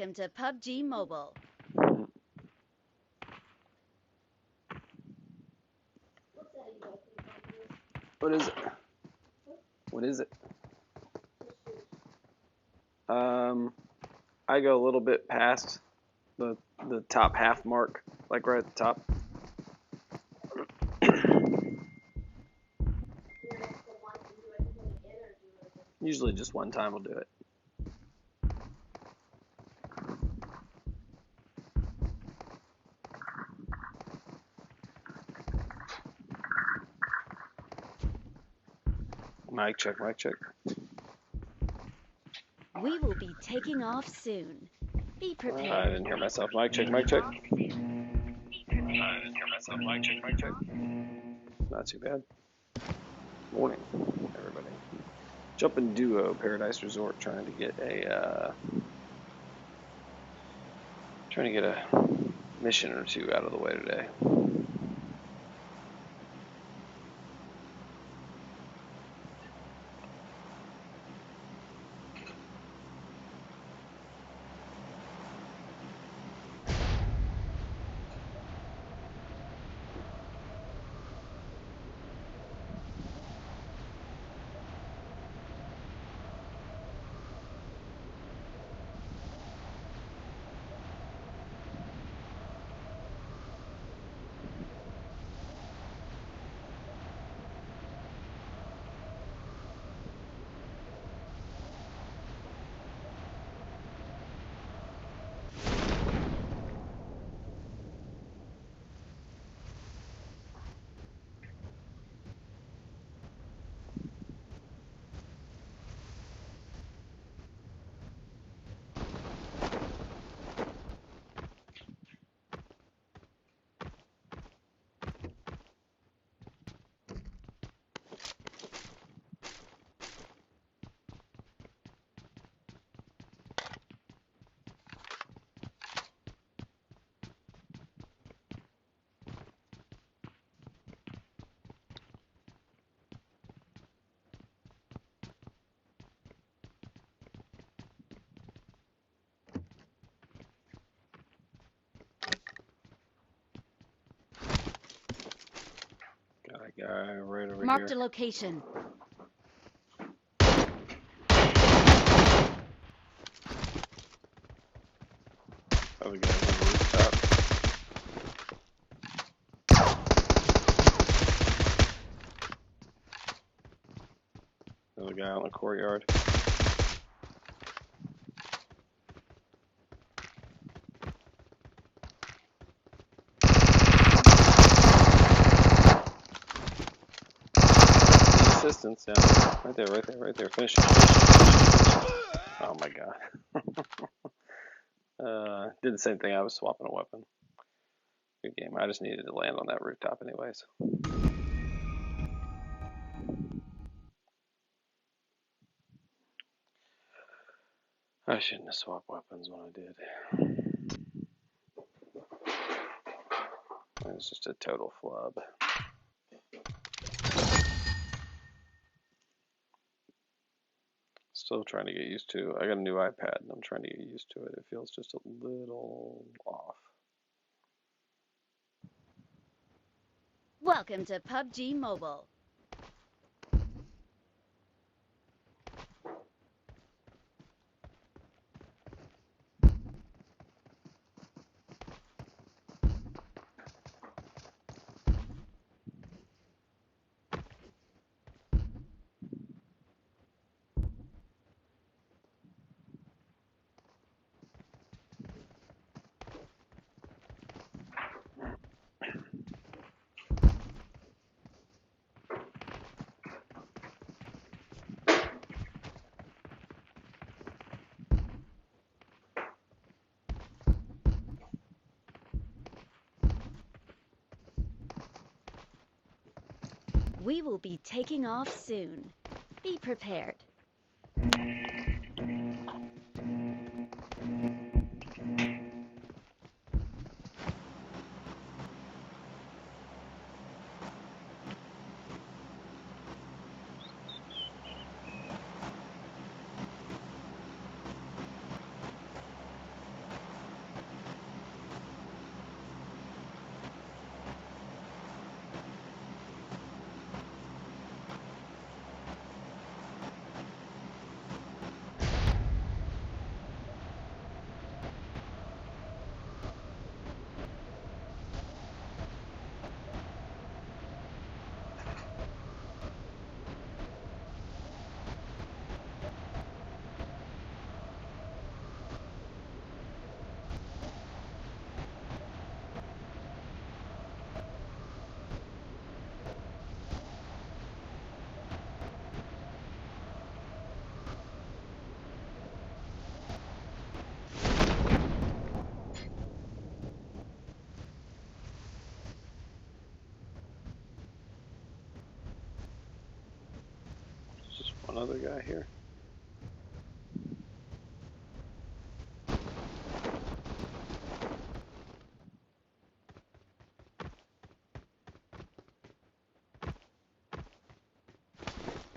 Welcome to PUBG Mobile. What is it? What is it? I go a little bit past the top half mark, like right at the top. Usually just one time will do it. Mic check, mic check. We will be taking off soon. Be prepared. I didn't hear myself. Mic check, mic check. I didn't hear myself. Mic check, mic check. Not too bad. Morning, everybody. Jumping duo, Paradise Resort, trying to get a mission or two out of the way today. Got a guy right over Marked here. a location. Other guy on the rooftop. Another guy on the courtyard. Assistance, yeah. Right there, right there, right there. Finish it. Oh my god. Did the same thing. I was swapping a weapon. Good game. I just needed to land on that rooftop anyways. I shouldn't have swapped weapons when I did. It was just a total flub. Still trying to get used to. I got a new iPad and I'm trying to get used to it. It feels just a little off. Welcome to PUBG Mobile. We will be taking off soon. Be prepared. another guy here.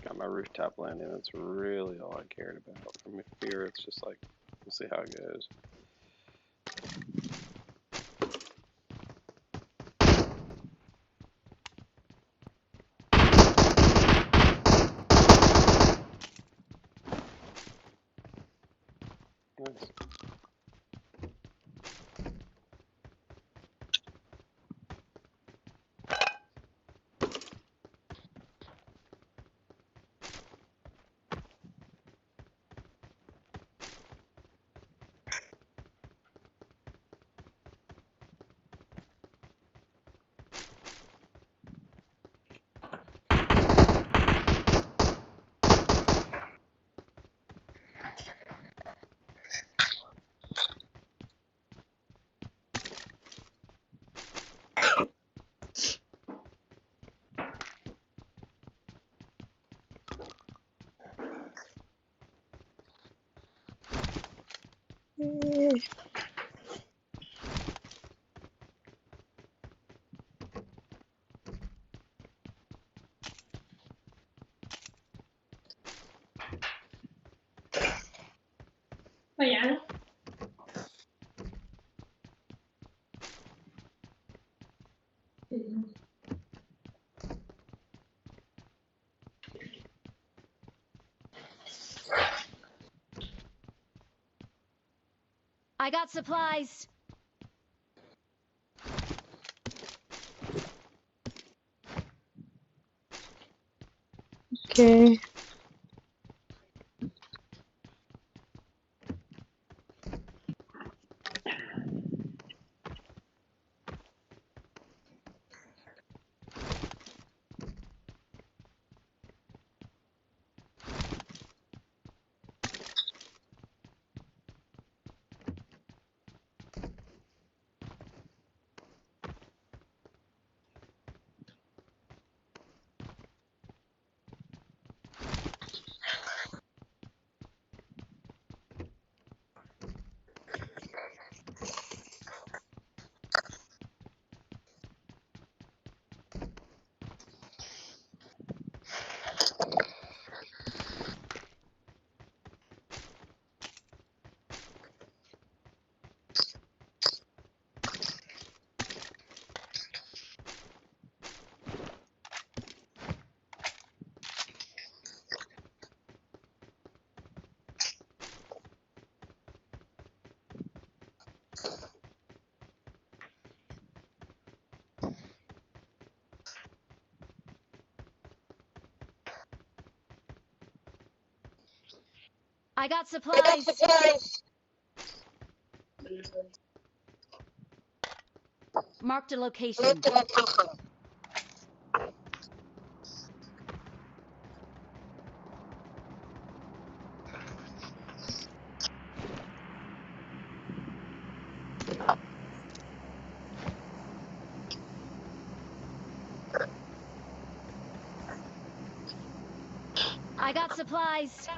Got my rooftop landing. That's really all I cared about. From here, it's just like, we'll see how it goes. Nice. Ayan. I got supplies. Okay. I got supplies. Marked a location. I got supplies.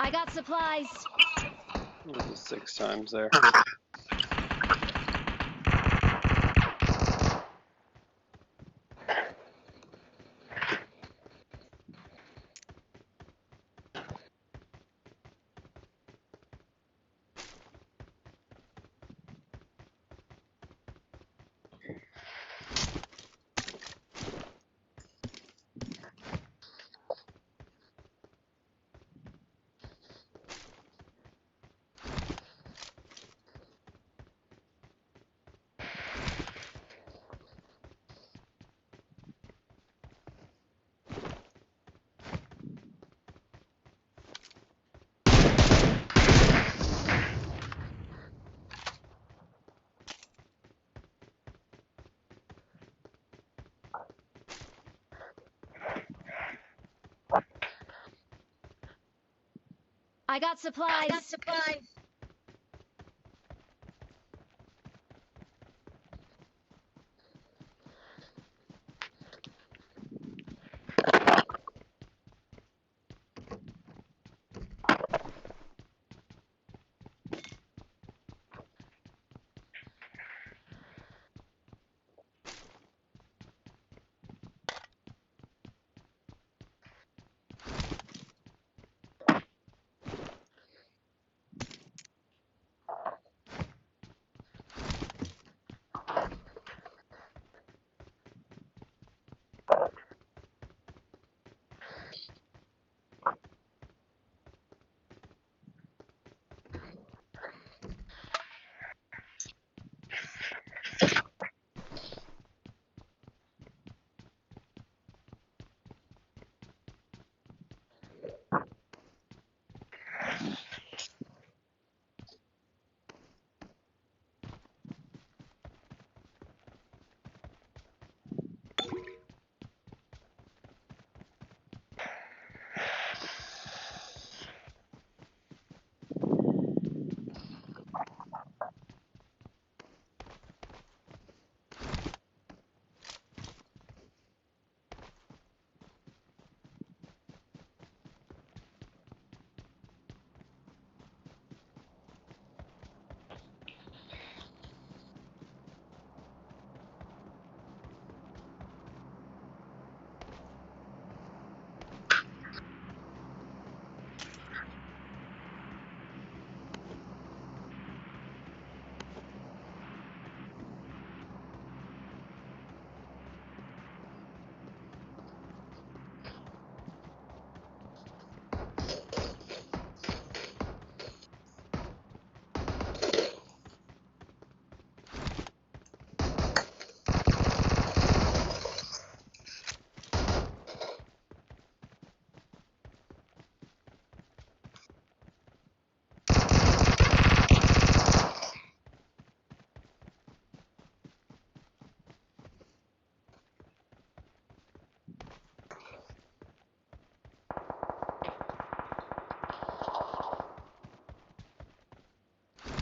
I got supplies. That was 6 times there. I got supplies.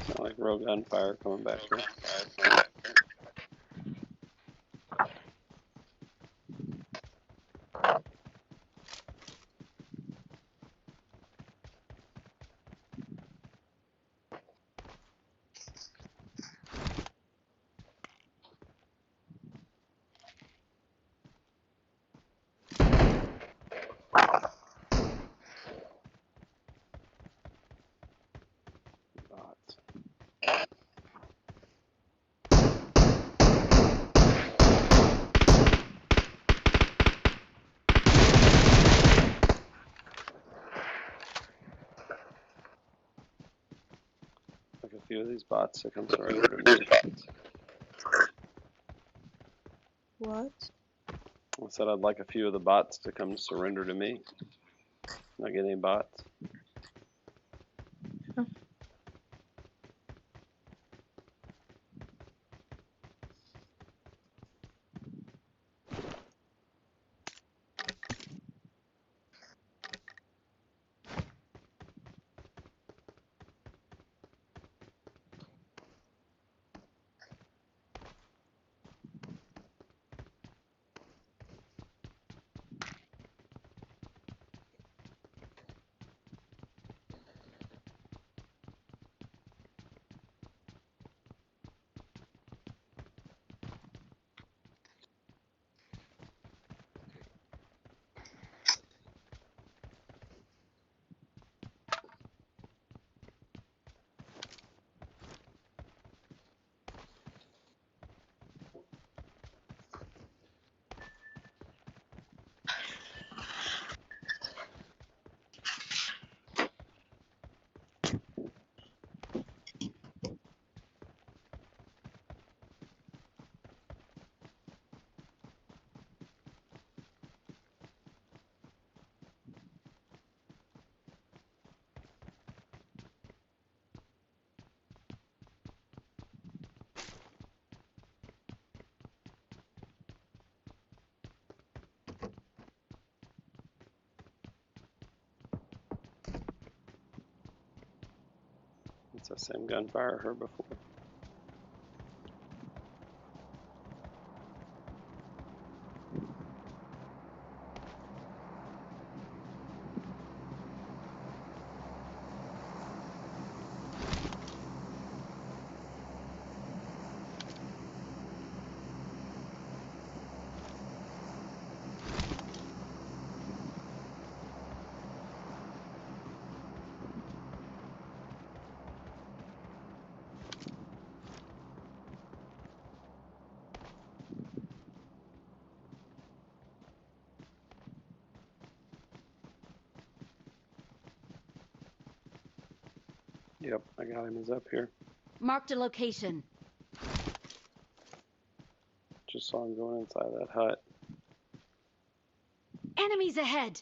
Sound like real gunfire coming back here. Bots. Like a few of these bots that come surrender to me. What? I said I'd like a few of the bots to come surrender to me. Not get any bots. It's the same gunfire I heard before. Yep, I got him. He's up here. Marked a location. Just saw him going inside that hut. Enemies ahead.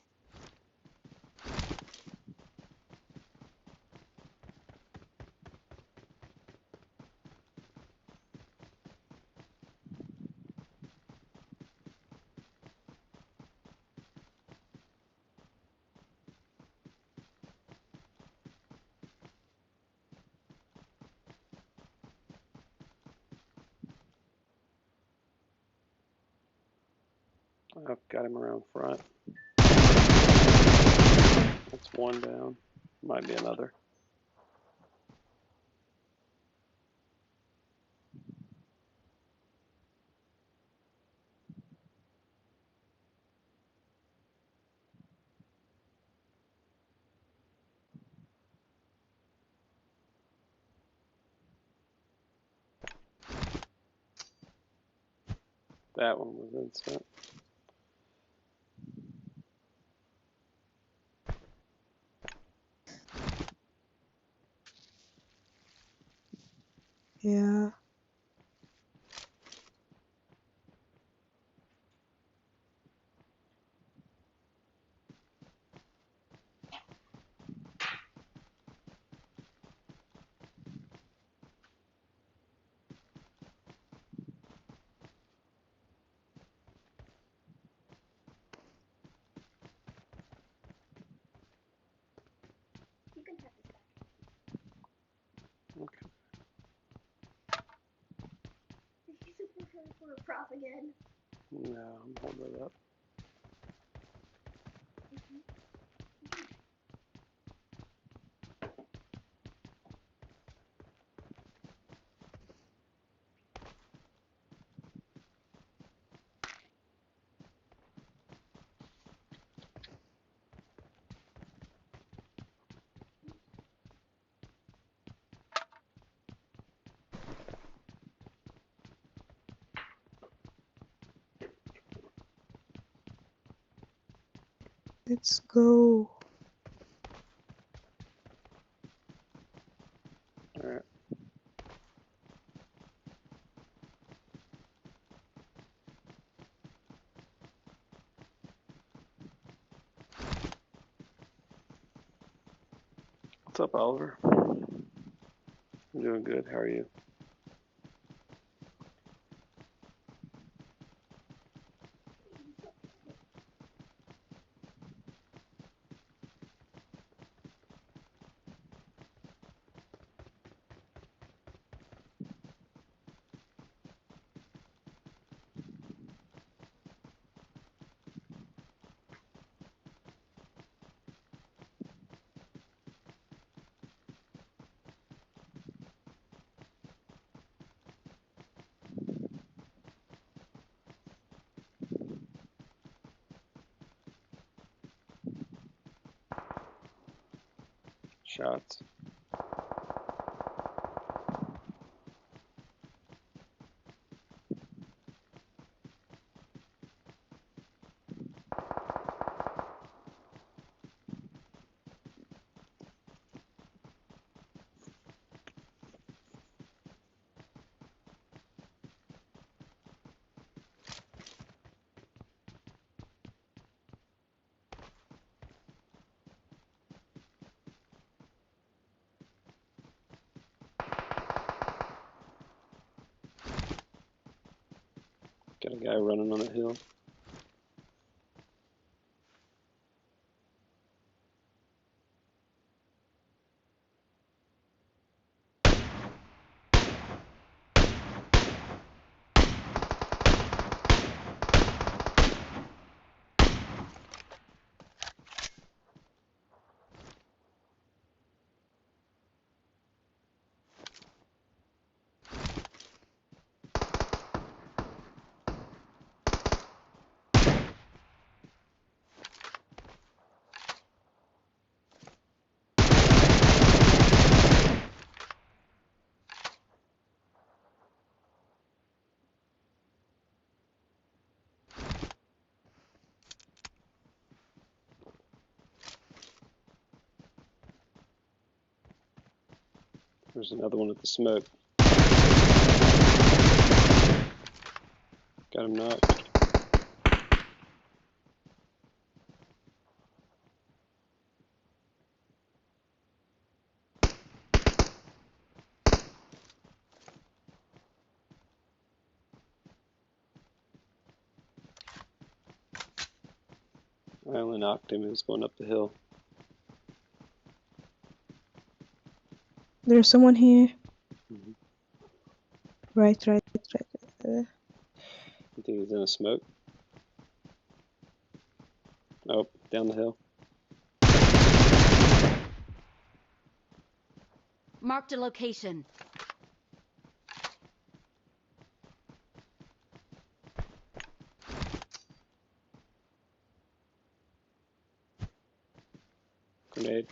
I've got him around front. That's one down. Might be another. That one was instant. Yeah. You can have this back. Okay. Did you super her for a prop again? No, I'm holding it up. Let's go. All right. What's up, Oliver? I'm doing good. How are you? Shots. Got a guy running on the hill. There's another one at the smoke. Got him knocked. I only knocked him. He was going up the hill. There's someone here. Mhm. Right. You think he's in a smoke? Oh, down the hill. Marked a location. Grenade.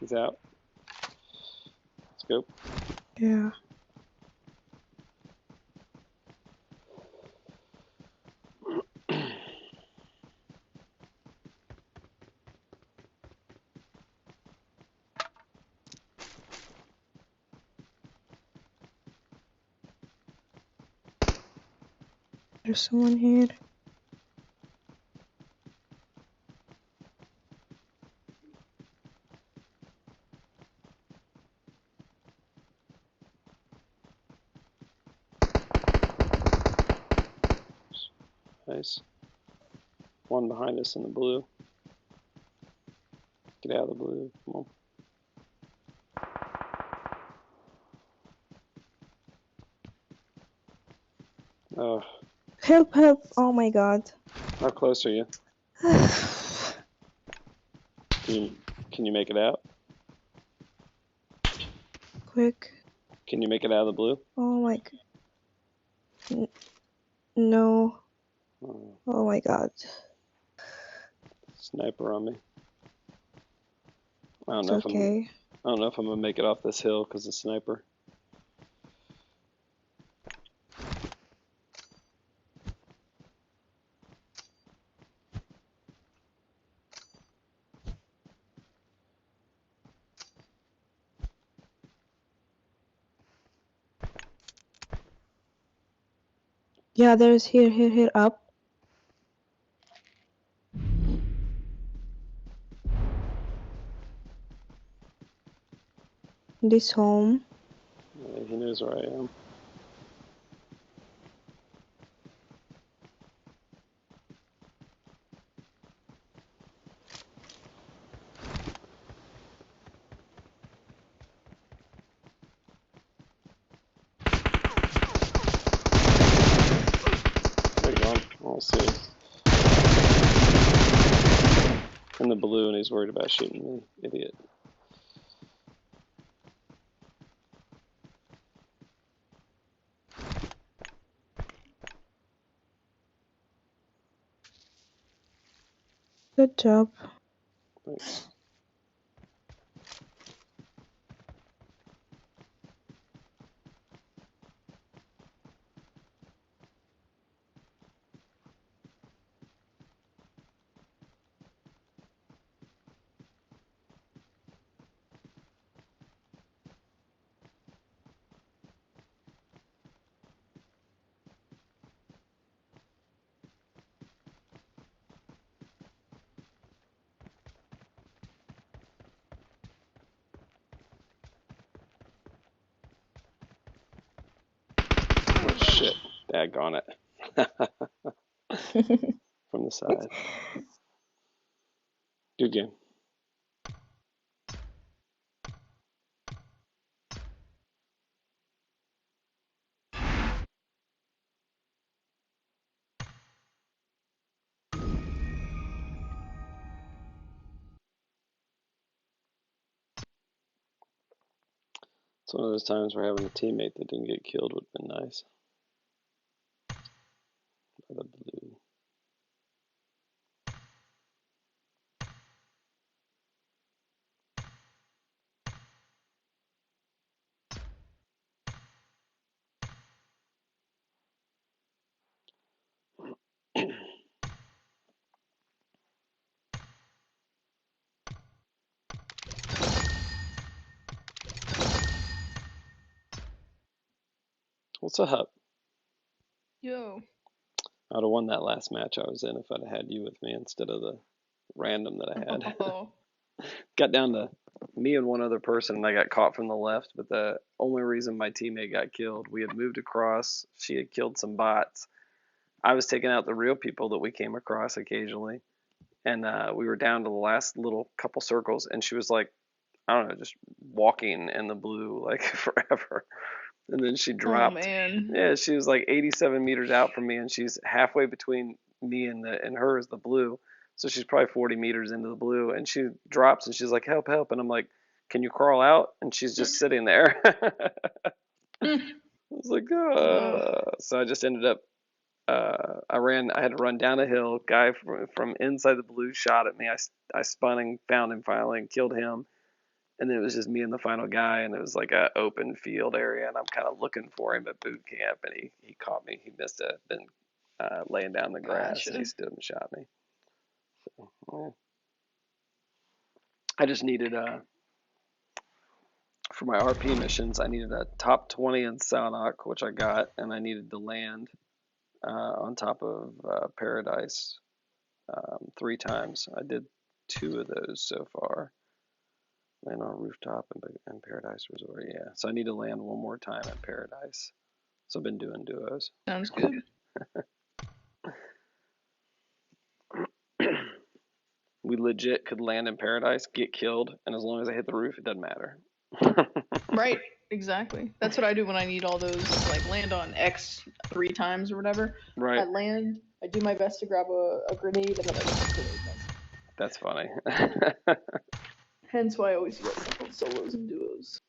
He's out. Scope. Yeah. There's someone here. Nice. One behind us in the blue. Get out of the blue. Come on. Oh, Help, help. Oh my god. how close are you? Can you make it out? Quick. Can you make it out of the blue? Oh my no. Oh, Oh my god. sniper on me. I don't It's know okay. I don't know if I'm gonna make it off this hill because of sniper. Yeah, there's here, up. This home. Yeah, he knows where I am. There you go. I'll see. In the blue, and he's worried about shooting me. Idiot. Good job. Thanks. Oh shit. Daggone it. From the side. Good game. It's one of those times where having a teammate that didn't get killed would have been nice. By the blue. What's up? Yo. I'd have won that last match I was in if I'd had you with me instead of the random that I had. Oh. Got down to me and one other person, and I got caught from the left, but the only reason my teammate got killed, we had moved across, she had killed some bots. I was taking out the real people that we came across occasionally, and we were down to the last little couple circles, and she was like, I don't know, just walking in the blue like forever. And then she dropped. Oh, man. Yeah, she was like 87 meters out from me, and she's halfway between me and her is the blue. So she's probably 40 meters into the blue, and she drops, and she's like, help, help. And I'm like, can you crawl out? And she's just sitting there. I was like, So I just ended up, I had to run down a hill. Guy from inside the blue shot at me. I spun and found him finally and killed him. And then it was just me and the final guy, and it was like a open field area, and I'm kind of looking for him at boot camp, and he caught me. He missed it, been laying down the grass, and he stood and shot me. So, yeah. I just needed, for my RP missions, I needed a top 20 in Salnock, which I got, and I needed to land on top of Paradise 3 times. I did 2 of those so far. Land on a rooftop and Paradise Resort, yeah. So I need to land one more time at Paradise. So I've been doing duos. Sounds good. We legit could land in Paradise, get killed, and as long as I hit the roof, it doesn't matter. Right, exactly. That's what I do when I need all those, like, land on X 3 times or whatever. Right. I land, I do my best to grab a grenade, and then I just grenade myself. That's funny. Hence why I always get solos and duos.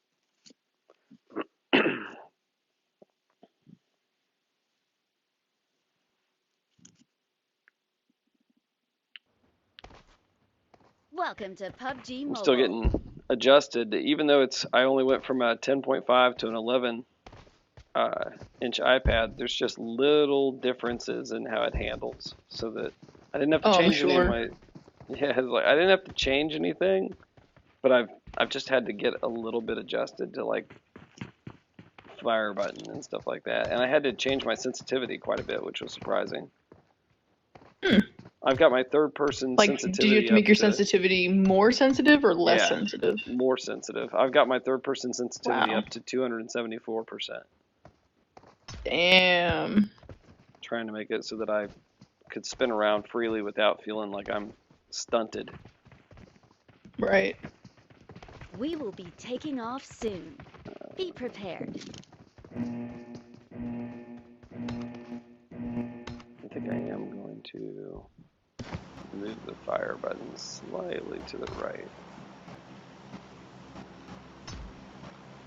Welcome to PUBG I'm Mobile. still getting adjusted, even though I only went from a 10.5 to an 11 inch iPad. There's just little differences in how it handles, so that I didn't have to change any of my. Yeah, I didn't have to change anything, but I've just had to get a little bit adjusted to like fire button and stuff like that, and I had to change my sensitivity quite a bit, which was surprising. I've got my third-person sensitivity. Did you have to make your sensitivity more sensitive or less sensitive? More sensitive. I've got my third-person sensitivity up to 274%. Damn. Trying to make it so that I could spin around freely without feeling like I'm stunted. Right. We will be taking off soon. Be prepared. I think I am going to move the fire button slightly to the right.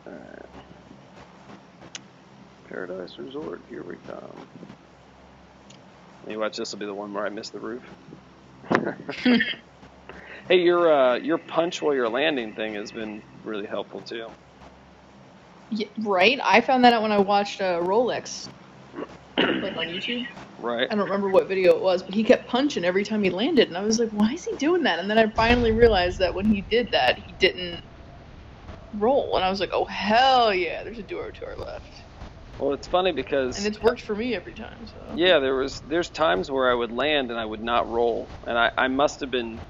Alright. Paradise Resort, here we come. You watch, this will be the one where I miss the roof. Hey, your punch while you're landing thing has been really helpful too. Yeah, right? I found that out when I watched Rolex, like on YouTube. Right. I don't remember what video it was, but he kept punching every time he landed, and I was like, why is he doing that? And then I finally realized that when he did that, he didn't roll, and I was like, oh, hell yeah, there's a duo to our left. Well, it's funny because... And it's worked for me every time, so... Yeah, there's times where I would land and I would not roll, and I must have been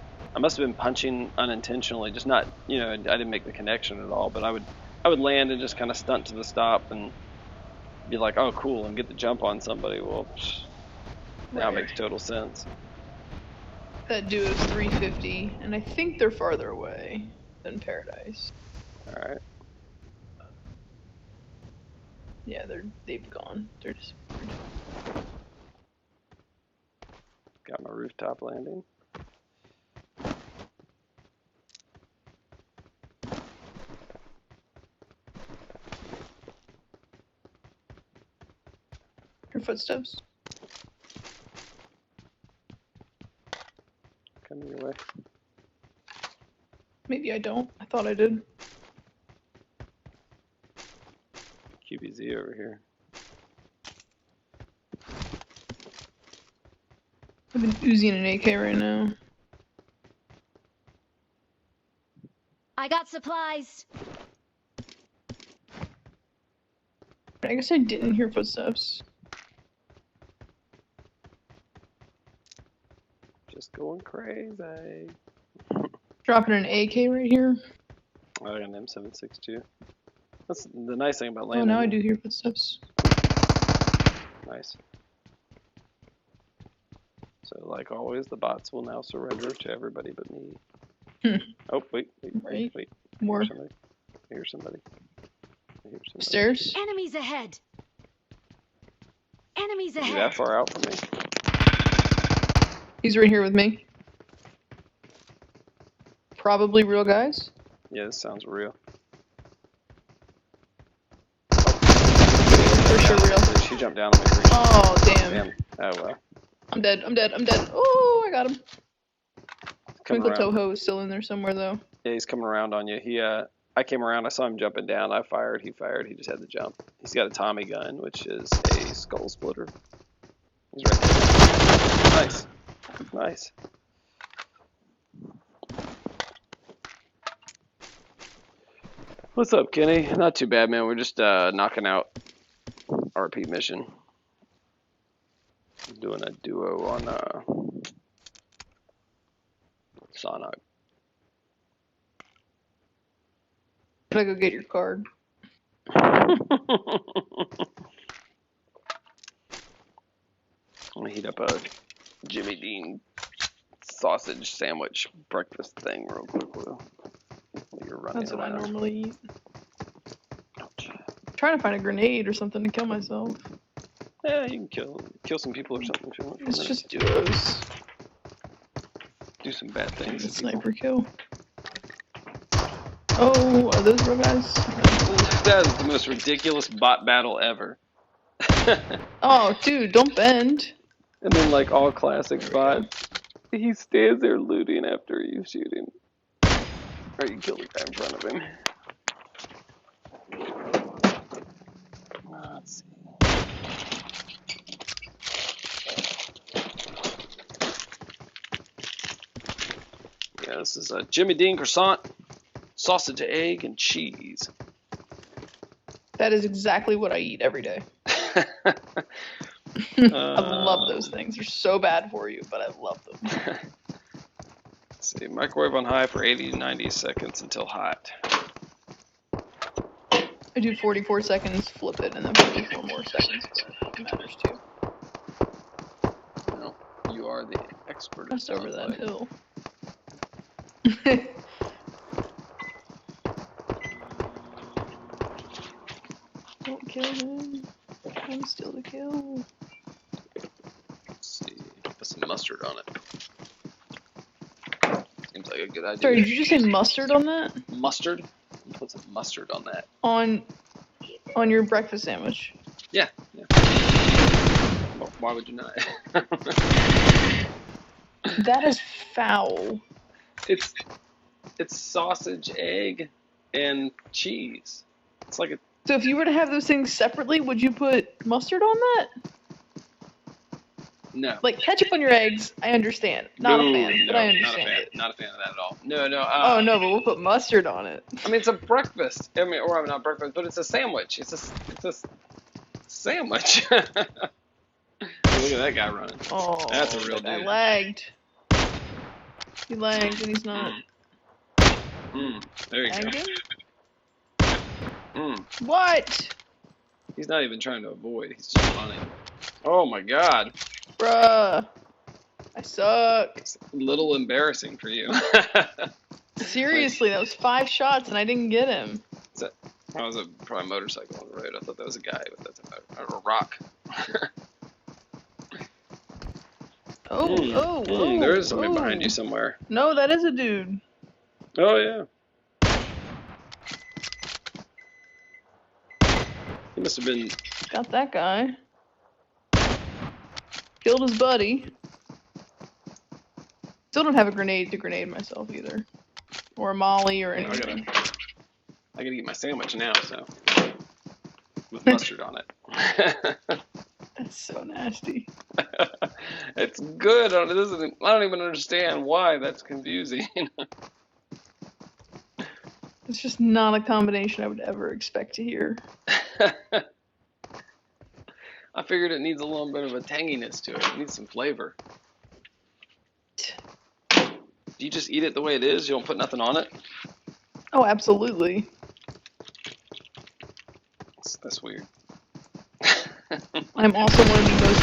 punching unintentionally, just not, I didn't make the connection at all, but I would land and just kind of stunt to the stop and be like, oh, cool, and get the jump on somebody. Well, now it makes total sense. That duo's 350, and I think they're farther away than Paradise. Alright. Yeah, they've gone. They're just... Got my rooftop landing. Your footsteps? Coming your way. Maybe I don't. I thought I did. QBZ over here. I've been Uzi and an AK right now. I got supplies. I guess I didn't hear footsteps. Just going crazy. Dropping an AK right here. I got an M762. That's the nice thing about Oh, landing. now I do hear footsteps. Nice. So, like always, the bots will now surrender to everybody but me. Oh, wait. Right. I More. hear somebody. Stairs? Enemies ahead. Enemies Is he ahead. that far out from me? He's right here with me. Probably real guys. Yeah, this sounds real. For sure real. She jumped down on me. Oh, damn. Oh, well. I'm dead. Oh, I got him. Coming Twinkle around. Toho is still in there somewhere, though. Yeah, he's coming around on you. I came around, I saw him jumping down, I fired, he just had to jump. He's got a Tommy gun, which is a skull splitter. He's right there. Nice. Nice. What's up, Kenny? Not too bad, man. We're just knocking out RP mission. Doing a duo on Sonic. Gotta go get your card. I'm gonna heat up a Jimmy Dean sausage sandwich breakfast thing real quick. While you're running That's what I around. normally eat. Trying to find a grenade or something to kill myself. Yeah, you can kill some people or something if you want. It's just duos. Do some bad things. A to people. sniper kill. Oh, are those real guys? That is the most ridiculous bot battle ever. Oh, dude, don't bend. And then, like all classic bots, he stands there looting after you shoot him. Or you kill the guy in front of him. Let's see. Yeah, this is a Jimmy Dean croissant, sausage, egg, and cheese. That is exactly what I eat every day. I love those things. They're so bad for you, but I love them. Let's see, microwave on high for 80 to 90 seconds until hot. I do 44 seconds, flip it, and then 44 more seconds, but it matters too. No, you are the expert. Just over that hill. Don't kill him. I'm still the kill. Let's see, put some mustard on it. Seems like a good idea. Sorry, did you just say mustard on that? Mustard? Put some mustard on that. On your breakfast sandwich? Yeah. Well, why would you not? That is foul. It's sausage, egg, and cheese. It's like a So if you were to have those things separately, would you put mustard on that? no. Like ketchup on your eggs, I understand. Not a fan, but I understand it. Not a fan of that at all. No. Oh no, but we'll put mustard on it. I mean, it's a breakfast. I mean, or not breakfast, but it's a sandwich. It's a sandwich. Look at that guy running. Oh, That's a real that guy dude. lagged. He lagged and he's not There you lagging? go. What? He's not even trying to avoid. He's just running. Oh my god. Bruh. I suck. It's a little embarrassing for you. Seriously, that was 5 shots and I didn't get him. That was probably a motorcycle on the road. I thought that was a guy, but that's a rock. Oh, there is somebody behind you somewhere. No, that is a dude. Oh yeah. He must have been. Got that guy. Killed his buddy. Still don't have a grenade to grenade myself either. Or a molly or anything. I gotta eat my sandwich now, so. With mustard on it. That's so nasty. It's good. I don't even understand why that's confusing. It's just not a combination I would ever expect to hear. I figured it needs a little bit of a tanginess to it. It needs some flavor. Do you just eat it the way it is? You don't put nothing on it? Oh, absolutely. That's weird. I'm also one of the most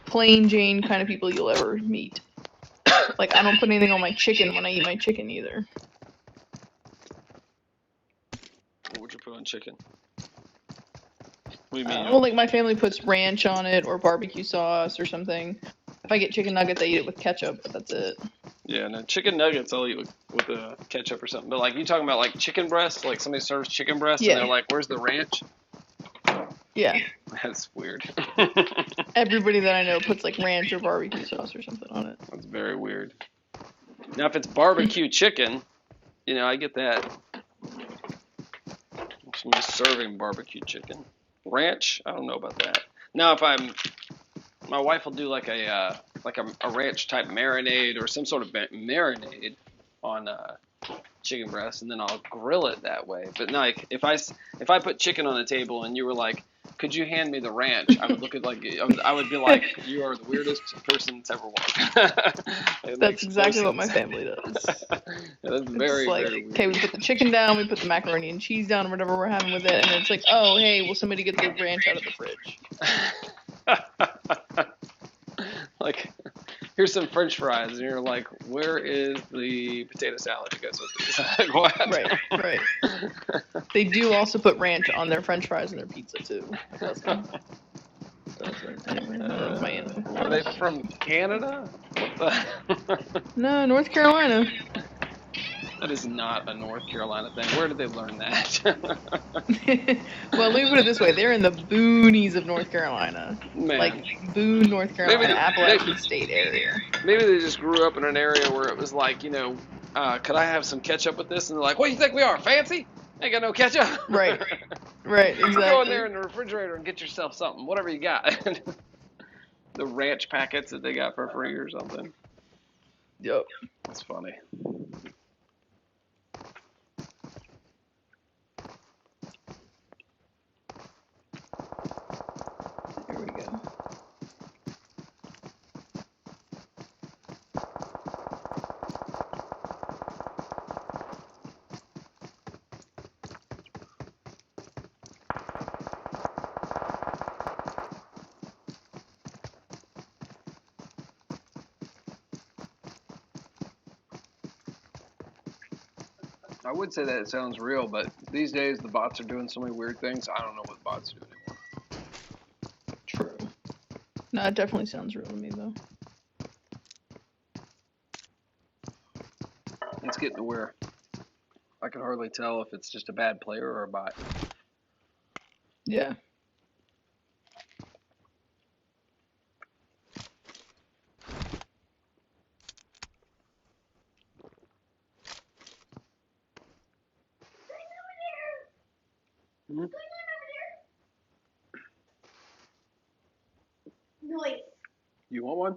plain Jane kind of people you'll ever meet. Like, I don't put anything on my chicken when I eat my chicken either. What would you put on chicken? What do you mean? Well, like, my family puts ranch on it or barbecue sauce or something. If I get chicken nuggets, I eat it with ketchup, but that's it. Yeah, no, chicken nuggets I'll eat with ketchup or something. But like you talking about like chicken breast, like somebody serves chicken breast Yeah. and they're like, "Where's the ranch?" Yeah. That's weird. Everybody that I know puts like ranch or barbecue sauce or something on it. That's very weird. Now, if it's barbecue chicken, you know, I get that. Somebody's serving barbecue chicken. Ranch, I don't know about that. Now, if my wife will do like a ranch type marinade or some sort of marinade on chicken breast, and then I'll grill it that way. But like if I put chicken on the table and you were like, "Could you hand me the ranch?" I would look at like I would be like, "You are the weirdest person that's ever walked." That's exactly what my family does. That's It's very like, very weird. okay, we put the chicken down, we put the macaroni and cheese down, or whatever we're having with it, and then it's like, oh, hey, will somebody get the ranch out of the fridge? Like, here's some French fries, and you're like, where is the potato salad that goes with these? Like, what? Right. They do also put ranch on their French fries and their pizza too. My cousin. Anyway, Are they from Canada? What the? No, North Carolina. That is not a North Carolina thing. Where did they learn that? Well, let me put it this way: they're in the boonies of North Carolina, Man. like Boone, North Carolina, Appalachian State area. Maybe they just grew up in an area where it was like, you know, could I have some ketchup with this? And they're like, what do you think we are, fancy? Ain't got no ketchup. Right, exactly. Go in there in the refrigerator and get yourself something, whatever you got. The ranch packets that they got for free or something. Yep. That's funny. There we go. I would say that it sounds real, but these days the bots are doing so many weird things. I don't know what bots do anymore. True. No, it definitely sounds real to me though. It's getting to where I can hardly tell if it's just a bad player or a bot. Yeah. Mm-hmm. Noise. You want one?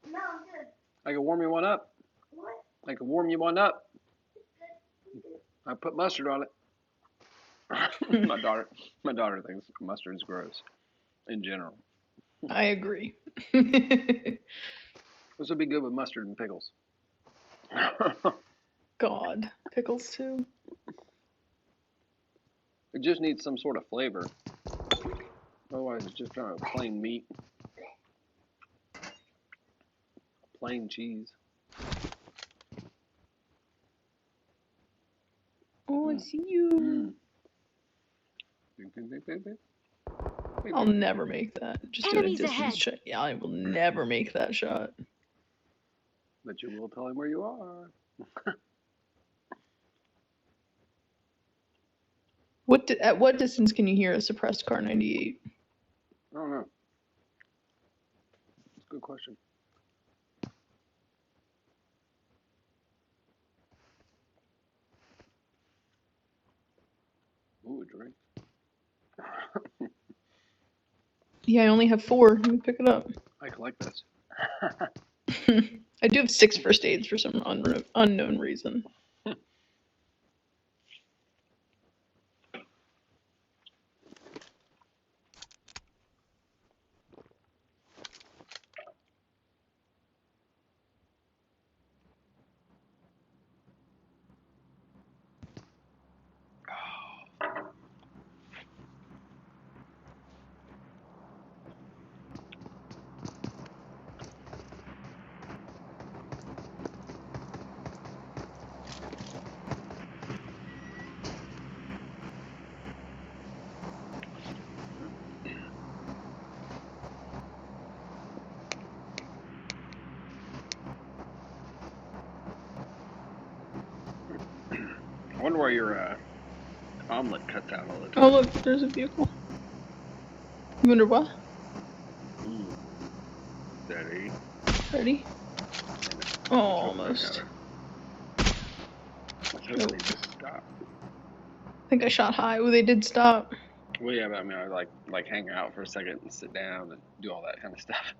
No, I'm good. I can warm you one up. What? I can warm you one up. I put mustard on it. my daughter thinks mustard's gross in general. I agree. This would be good with mustard and pickles. God, pickles too. It just needs some sort of flavor. Otherwise, it's just kind of plain meat. Plain cheese. Oh, I see you. I'll never make that. Just do a Enemies distance ahead. shot. Yeah, I will never make that shot. But you will tell him where you are. At what distance can you hear a suppressed Car 98? I don't know. That's a good question. Ooh, a drink. Yeah, I only have 4. Let me pick it up. I collect this. I do have 6 first aids for some unknown reason. I wonder why your omelet cuts out all the time. Oh look, there's a vehicle. You wonder what? Steady. Ready? Oh, almost. I was hoping they just stopped. I think I shot high. Oh, they did stop. Well, yeah, but I mean, I like hang out for a second and sit down and do all that kind of stuff.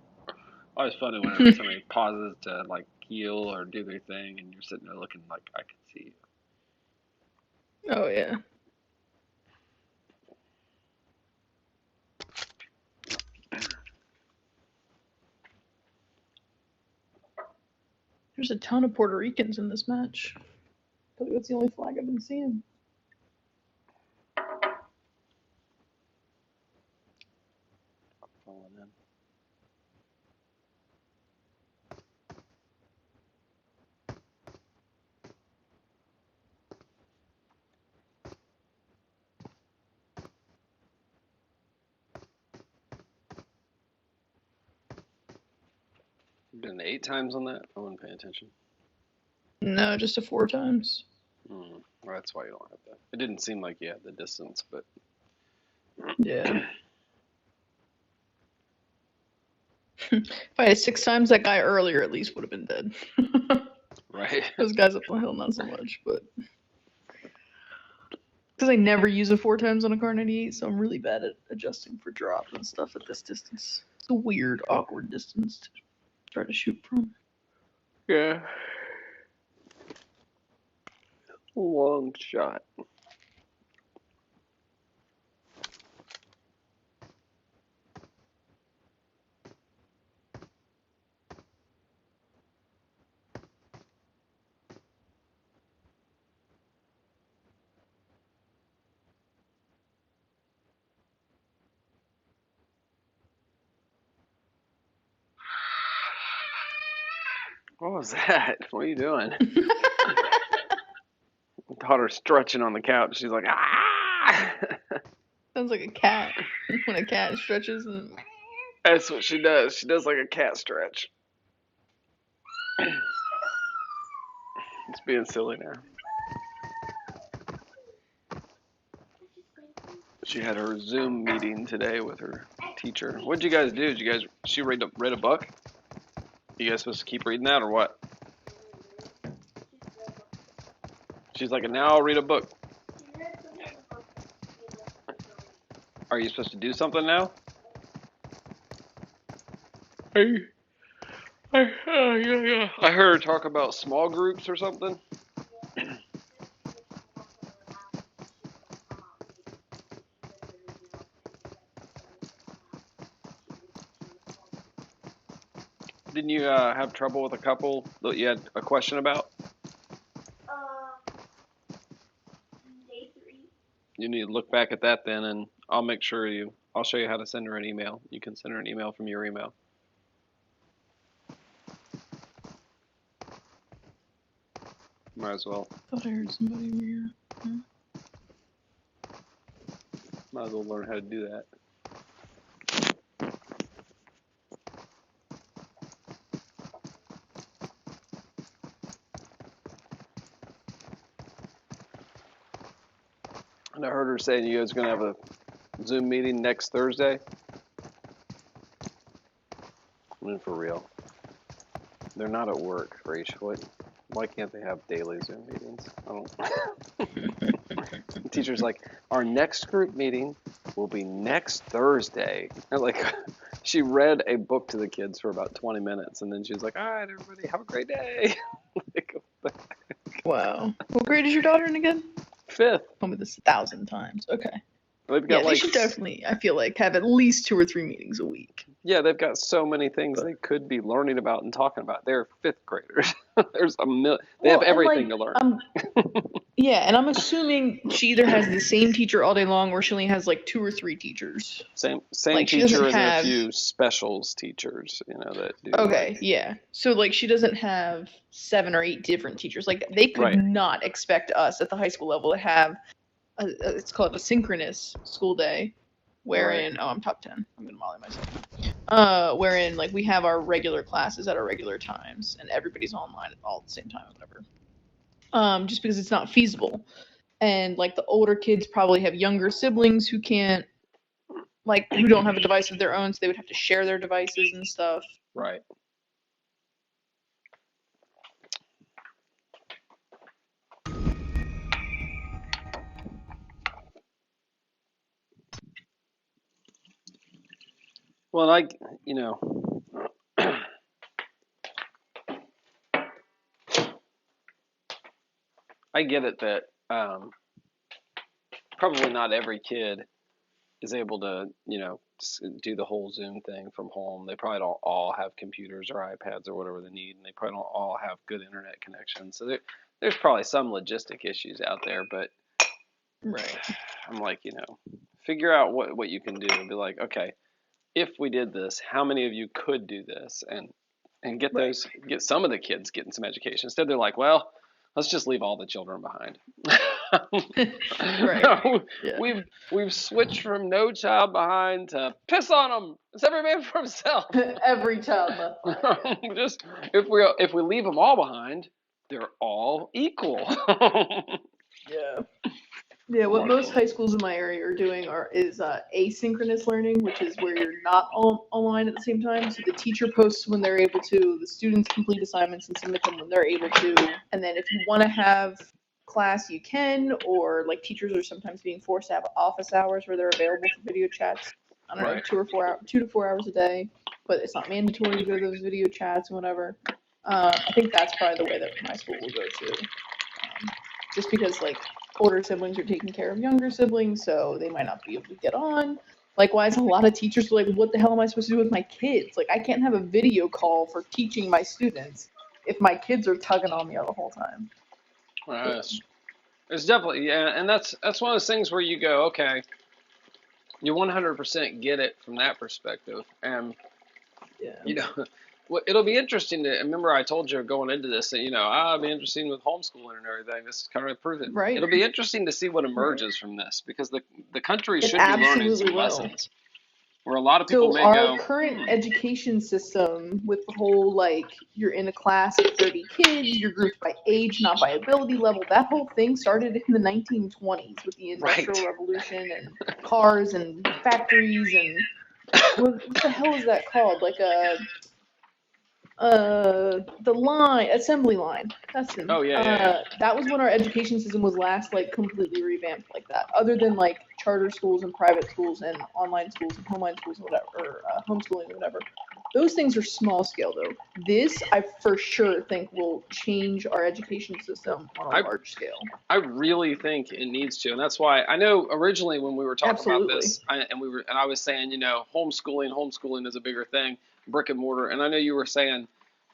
Always funny whenever somebody pauses to like heal or do their thing, and you're sitting there looking like I can see you. Oh yeah. There's a ton of Puerto Ricans in this match. I feel like that's the only flag I've been seeing. Falling in. You've done 8 times on that? I wasn't paying attention. No, just a 4 times. Well, that's why you don't have that. It didn't seem like you had the distance, but Yeah. If I had 6 times that guy earlier, at least would have been dead. right. Those guys up the hill, not so much, but because I never use a 4 times on a car 98, so I'm really bad at adjusting for drop and stuff at this distance. It's a weird, awkward distance to try to shoot from. Yeah. Long shot. What was that? What are you doing? Daughter stretching on the couch. She's like, ah! Sounds like a cat when a cat stretches and. That's what she does. She does like a cat stretch. It's being silly now. She had her Zoom meeting today with her teacher. What'd you guys do? She read a book? You guys supposed to keep reading that or what? She's like, now I'll read a book. Are you supposed to do something now? I heard her talk about small groups or something. Didn't you have trouble with a couple that you had a question about? Day 3. You need to look back at that then, and I'll show you how to send her an email. You can send her an email from your email. Might as well. Thought I heard somebody over here. Huh? Might as well learn how to do that. And I heard her saying you guys are going to have a Zoom meeting next Thursday. I mean, for real. They're not at work, Rach. Why can't they have daily Zoom meetings? I don't. The teacher's like, our next group meeting will be next Thursday. And like, she read a book to the kids for about 20 minutes, and then she was like, all right, everybody, have a great day. Wow. What grade is your daughter in again? 5th. Told me this 1,000 times. Okay. They've got They should definitely, I feel like, have at least 2 or 3 meetings a week. Yeah, they've got so many things they could be learning about and talking about. They're 5th graders. There's they have everything to learn. Yeah, and I'm assuming she either has the same teacher all day long, or she only has like 2 or 3 teachers. Same Like, she teacher doesn't and have- a few specials teachers, that do. Okay, yeah. So like she doesn't have 7 or 8 different teachers. Like they could Right. not expect us at the high school level to have it's called a synchronous school day, wherein I'm top 10. I'm gonna molly myself. Wherein like we have our regular classes at our regular times and everybody's online all at the same time or whatever. Just because it's not feasible and like the older kids probably have younger siblings who can't, like, who don't have a device of their own, so they would have to share their devices and stuff. Right. Well, you know, I get it that probably not every kid is able to, you know, do the whole Zoom thing from home. They probably don't all have computers or iPads or whatever they need, and they probably don't all have good internet connections. So there's probably some logistic issues out there, but Right. I'm like, you know, figure out what you can do and be like, okay, if we did this, how many of you could do this and get get some of the kids getting some education. Instead they're like, well, let's just leave all the children behind. Right. Yeah. We've switched from no child behind to piss on them. It's every man for himself. Every child left behind. Just if we leave them all behind, they're all equal. Yeah. Yeah, what most high schools in my area are doing is asynchronous learning, which is where you're not all online at the same time. So the teacher posts when they're able to, the students complete assignments and submit them when they're able to. And then if you want to have class, you can, or like teachers are sometimes being forced to have office hours where they're available for video chats. I don't know, 2 to 4 hours a day, but it's not mandatory to go to those video chats and whatever. I think that's probably the way that my school will go to. Just because like older siblings are taking care of younger siblings, so they might not be able to get on. Likewise, a lot of teachers are like, what the hell am I supposed to do with my kids? Like, I can't have a video call for teaching my students if my kids are tugging on me the whole time. It's definitely, yeah, and that's one of those things where you go, okay, you 100% get it from that perspective. And, you know, it'll be interesting to, remember I told you going into this that, you know, I'll be interested with homeschooling and everything. This is kind of proof it. Right. It'll be interesting to see what emerges from this, because the country should be learning some lessons. Where a lot of people may go. So our current education system with the whole, like, you're in a class of 30 kids, you're grouped by age, not by ability level, that whole thing started in the 1920s with the Industrial Revolution and cars and factories and, what the hell is that called? Like the assembly line. That's it. Oh, yeah. That was when our education system was last, like, completely revamped like that. Other than, like, charter schools and private schools and online schools and homeline schools and whatever, or homeschooling and whatever. Those things are small scale, though. This, I for sure think, will change our education system on a large scale. I really think it needs to, and that's why I know originally when we were talking about this, and I was saying, you know, homeschooling is a bigger thing, brick and mortar, and I know you were saying,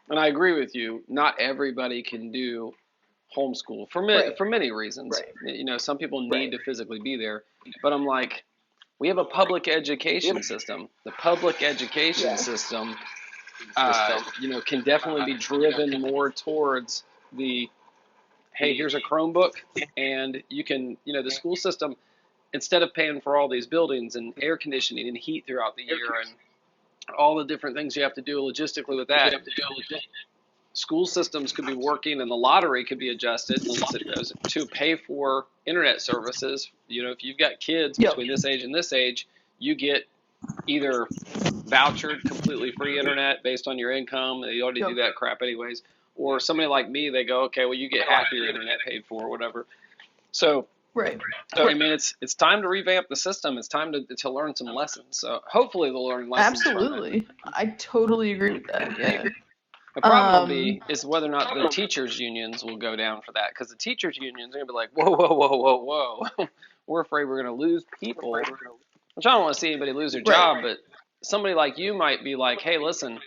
and I agree with you, not everybody can do homeschool for many reasons. Right. You know, some people need to physically be there, but I'm like, we have a public education system. The public education system, you know, can definitely be driven more towards the, hey, here's a Chromebook, and you can, you know, the school system, instead of paying for all these buildings and air conditioning and heat throughout the year and all the different things you have to do logistically with that, school systems could be working and the lottery could be adjusted to pay for internet services. You know, if you've got kids between this age and this age, you get either vouchered completely free internet based on your income. They already do that crap anyways. Or somebody like me, they go, okay, well, you get half your internet paid for or whatever. So, so I mean, it's time to revamp the system. It's time to learn some lessons. So hopefully they'll learn lessons. Absolutely. I totally agree with that. Yeah. The problem is whether or not the teachers' unions will go down for that, because the teachers' unions are going to be like, whoa. We're afraid we're going to lose people, which I don't want to see anybody lose their job, but somebody like you might be like, hey, listen,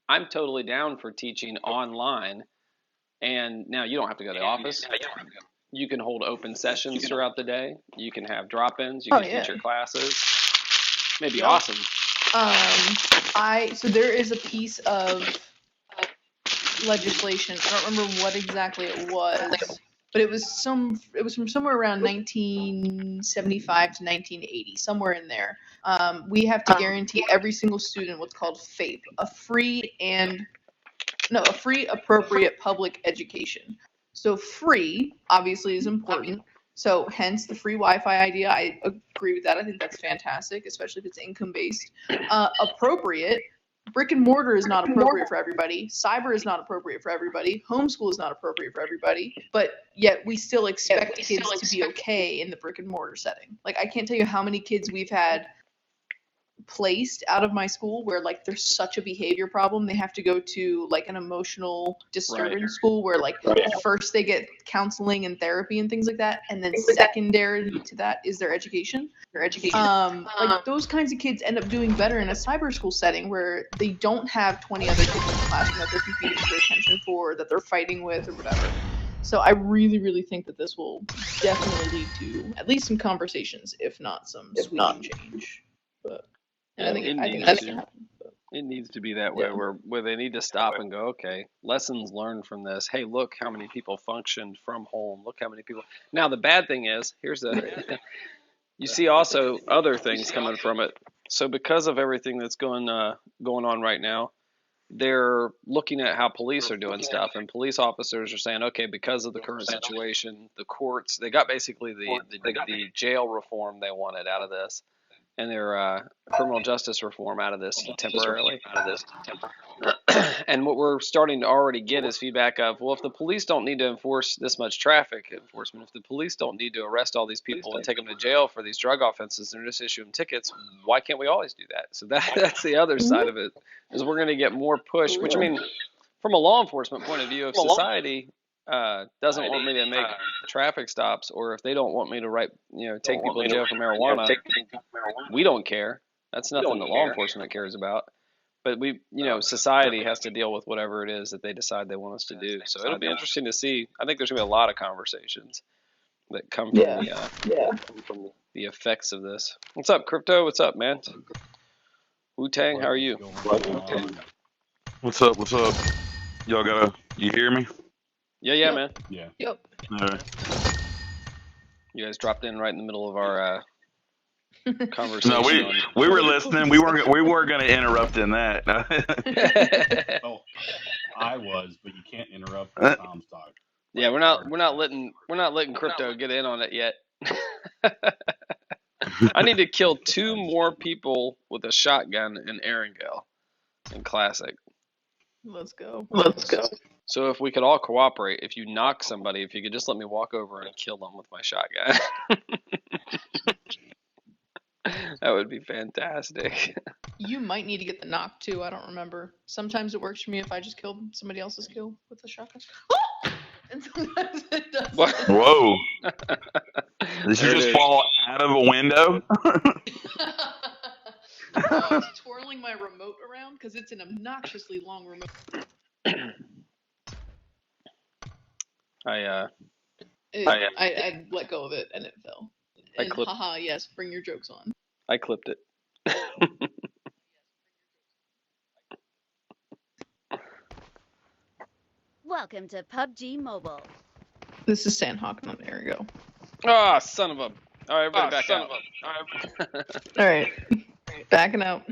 I'm totally down for teaching online, and now you don't have to go to the office. You can hold open sessions throughout the day. You can have drop-ins. You can teach your classes. It'd be awesome. So there is a piece of legislation. I don't remember what exactly it was, but it was from somewhere around 1975 to 1980, somewhere in there. We have to guarantee every single student what's called FAPE, a free appropriate public education. So free obviously is important. So hence the free Wi-Fi idea. I agree with that. I think that's fantastic, especially if it's income-based. Appropriate. Brick and mortar is not appropriate for everybody. Cyber is not appropriate for everybody. Homeschool is not appropriate for everybody. But yet we still expect kids to be okay in the brick and mortar setting. Like, I can't tell you how many kids we've had placed out of my school where, like, there's such a behavior problem, they have to go to, like, an emotional disturbance school where, like, first they get counseling and therapy and things like that, and then secondary to that is their education. Like, those kinds of kids end up doing better in a cyber school setting where they don't have 20 other kids in the classroom that they're competing for attention for, that they're fighting with, or whatever. So I really, really think that this will definitely lead to at least some conversations, if not some sweeping change. But I think that's gonna happen. It needs to be that way, where they need to stop and go, okay, lessons learned from this. Hey, look how many people functioned from home. Look how many people. Now the bad thing is, you see also other things coming from it. So because of everything that's going on right now, they're looking at how police are doing stuff, and police officers are saying, okay, because of the current situation, the courts, they got basically the jail reform they wanted out of this, and their criminal justice reform out of this temporarily. And what we're starting to already get is feedback of, well, if the police don't need to enforce this much traffic enforcement, if the police don't need to arrest all these people and take them to jail for these drug offenses and just issue them tickets, why can't we always do that? So that's the other side of it, is we're going to get more push, which, I mean, from a law enforcement point of view, if society doesn't want me to make traffic stops, or if they don't want me to take people to jail for marijuana, we don't care. That's nothing that law enforcement cares about. But society has to deal with whatever it is that they decide they want us to do. So it'll be interesting to see. I think there's going to be a lot of conversations that come from the effects of this. What's up, Crypto? What's up, man? Wu-Tang, how are you? What's up? Y'all you hear me? Yeah, man. Yeah. Yep. All right. You guys dropped in right in the middle of our conversation. No, we were listening. We weren't going to interrupt in that. Oh, I was, but you can't interrupt Tom's talk. Yeah, we're not letting Crypto get in on it yet. I need to kill 2 more people with a shotgun in Erangel in Classic. Let's go. So if we could all cooperate, if you knock somebody, if you could just let me walk over and kill them with my shotgun. That would be fantastic. You might need to get the knock too. I don't remember. Sometimes it works for me if I just kill somebody else's kill with a shotgun. And sometimes it doesn't. Whoa! Did you just fall out of a window? I was twirling my remote around because it's an obnoxiously long remote. I let go of it and it fell. And haha, yes, bring your jokes on. I clipped it. Welcome to PUBG Mobile. This is Sandhawk. There we go. Ah, son of a. All right, everybody back out. All right. Backing out.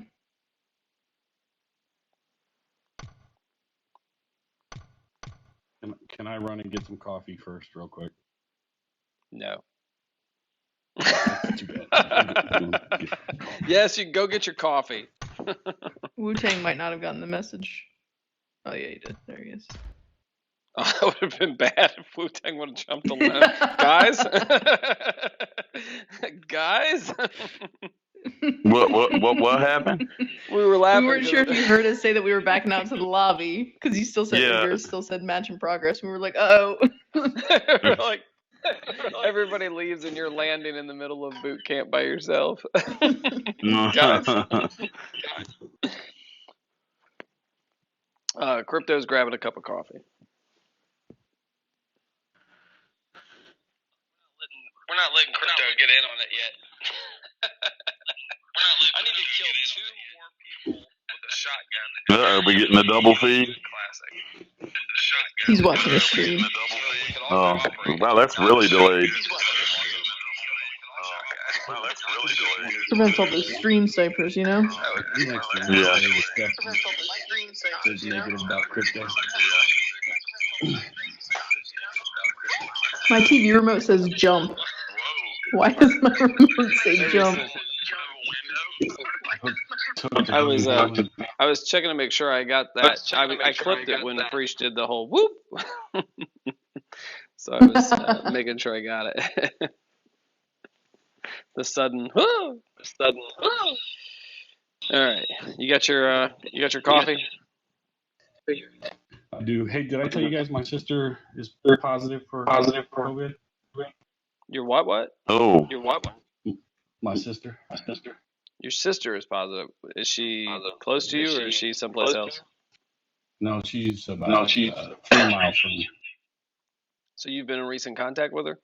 Can I run and get some coffee first, real quick? No. That's too bad. Yes, you can go get your coffee. Wu-Tang might not have gotten the message. Oh, yeah, he did. There he is. Oh, that would have been bad if Wu-Tang would have jumped on that. Guys? Guys? What happened? We were laughing. We weren't sure if you heard us say that we were backing out to the lobby, because you still said yours still said match in progress. We were like, uh-oh. We're like, everybody leaves and you're landing in the middle of boot camp by yourself. Guys. Crypto's grabbing a cup of coffee. We're not letting Crypto get in on it yet. I need to kill 2 more people with a shotgun. Are we getting a double feed? He's watching the stream. Oh, wow, that's really delayed. Prevents all those stream snipers, you know? Yeah. There's negative about crypto. My TV remote says jump. Why does my remote say jump? I was checking to make sure I got that. I clipped it when Freesh did the whole whoop. So I was making sure I got it. The sudden whoo. All right, you got your coffee? I do. Hey, did I tell you guys my sister is positive for COVID? Your what? Oh, My sister. Your sister is positive. Is she close to you, or is she someplace else? No, she's about 3 miles from me. So you've been in recent contact with her?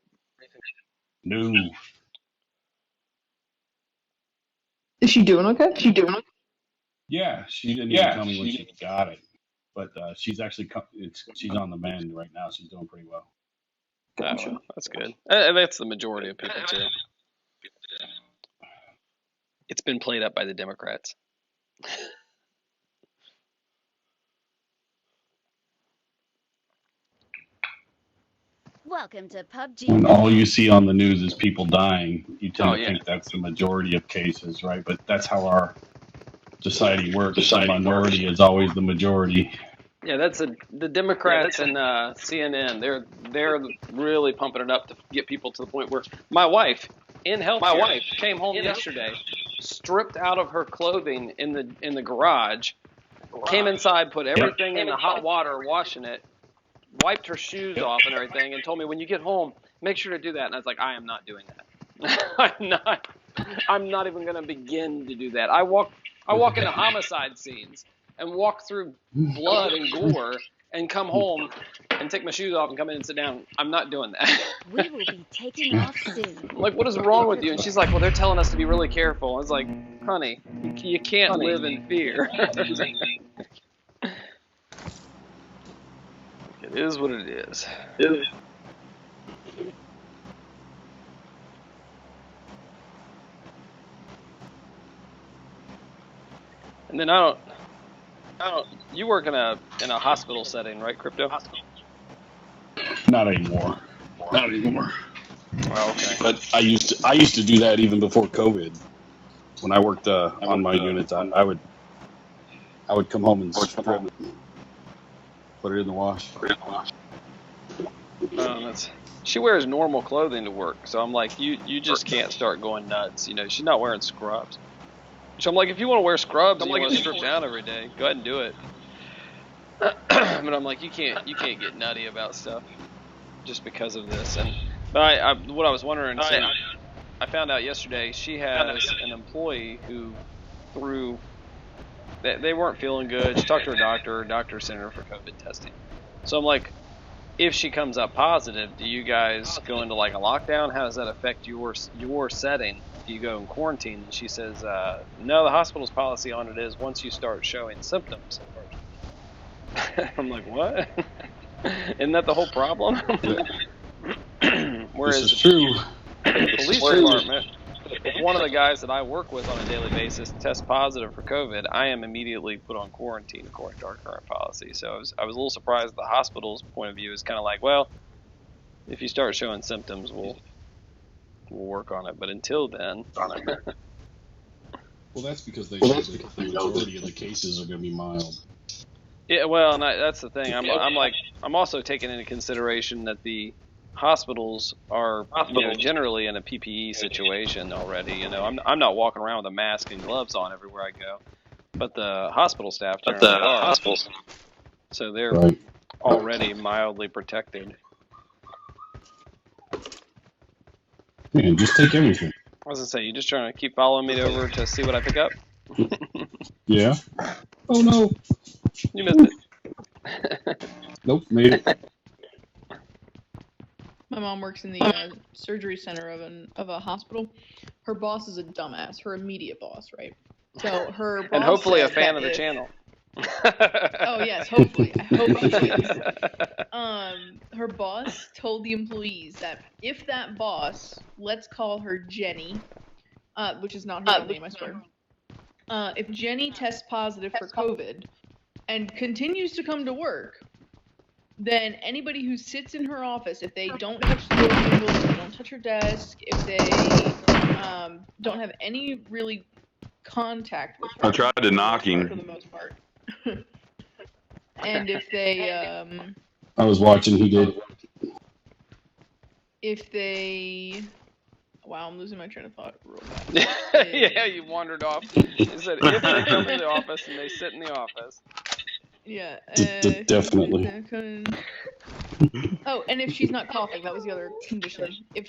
No. Is she doing okay? Yeah, she didn't even tell me when she got it, but she's actually she's on the mend right now. She's doing pretty well. Gotcha. Well, that's good. And that's the majority of people too. It's been played up by the Democrats. Welcome to PUBG. When all you see on the news is people dying, you tend to think that's the majority of cases, right? But that's how our society works. The minority is always the majority. Yeah, that's the Democrats and CNN. They're really pumping it up to get people to the point where my wife came home yesterday, stripped out of her clothing in the garage, came inside, put everything in the hot water, washing it, wiped her shoes off and everything, and told me, when you get home, make sure to do that. And I was like, I am not doing that. I'm not even going to begin to do that. I walk into homicide scenes and walk through blood and gore and come home and take my shoes off and come in and sit down. I'm not doing that. We will be taking off soon. I'm like, what is wrong with you? And she's like, well, they're telling us to be really careful. I was like, honey, you can't live in fear. It is what it is. And then I don't. You work in a hospital setting, right, Crypto? Not anymore. Well, okay. But I used to do that even before COVID. When I worked on my units, I would come home and strip it, put it in the wash. She wears normal clothing to work, so I'm like, you just can't start going nuts. You know, she's not wearing scrubs. So I'm like, if you want to wear scrubs and you want to strip down every day, go ahead and do it. But I'm like, you can't get nutty about stuff just because of this. But what I was wondering, I found out yesterday she has an employee who they weren't feeling good. She talked to her doctor sent her for COVID testing. So I'm like, if she comes up positive, do you guys go into like a lockdown? How does that affect your setting? Do you go in quarantine? And she says, no, the hospital's policy on it is once you start showing symptoms. I'm like, what? Isn't that the whole problem? Whereas this is true. The police department, if one of the guys that I work with on a daily basis tests positive for COVID, I am immediately put on quarantine according to our current policy. So I was a little surprised. The hospital's point of view is kind of like, well, if you start showing symptoms, we'll work on it. But until then, Well, that's because they know the majority of the cases are going to be mild. yeah. Well, and that's the thing. I'm also taking into consideration that the hospitals are generally in a PPE situation already. You know, I'm not walking around with a mask and gloves on everywhere I go, but the hospital staff generally are. So they're already mildly protected. Man, just take everything. I was gonna say, you just trying to keep following me over to see what I pick up? Yeah. Oh no. You missed it. Nope, made it. My mom works in the surgery center of a hospital. Her boss is a dumbass. Her immediate boss, right? So her boss and hopefully a said fan that of the channel. Oh yes, hopefully. I hope she is. Her boss told the employees that if that boss, let's call her Jenny, which is not her real name, I swear. If Jenny tests positive for COVID and continues to come to work, then anybody who sits in her office, if they don't touch the door handle, if they don't touch her desk, if they don't have any really contact with her, I tried to knocking. for the most part, and if they I was watching. He did. if they wow, I'm losing my train of thought real fast. Yeah, you wandered off. It said if they come to the office and they sit in the office. Yeah, Definitely. Oh, and if she's not coughing, that was the other condition. If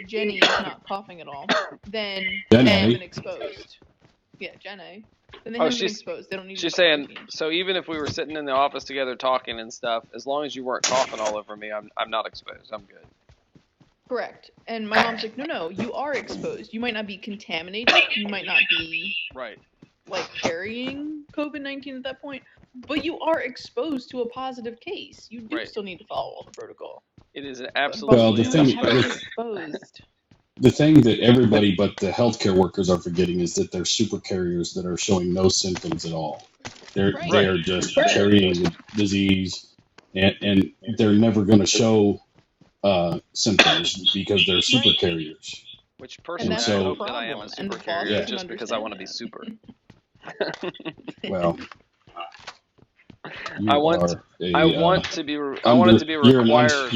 Jenny is not coughing at all, then they haven't been exposed. Yeah, Jenny. Then they haven't been exposed. They don't need. She's saying so. Even if we were sitting in the office together talking and stuff, as long as you weren't coughing all over me, I'm not exposed. I'm good. Correct. And my mom's like, no, you are exposed. You might not be contaminated. You might not be like carrying COVID-19 at that point, but you are exposed to a positive case. You do still need to follow all the protocol. It is an absolutely well. Exposed. The thing that everybody but the healthcare workers are forgetting is that they're super carriers that are showing no symptoms at all. They are just carrying the disease, and they're never going to show symptoms because they're super carriers. Which personally, I hope that I am a super carrier just because I want to be super. Well, I want it to be required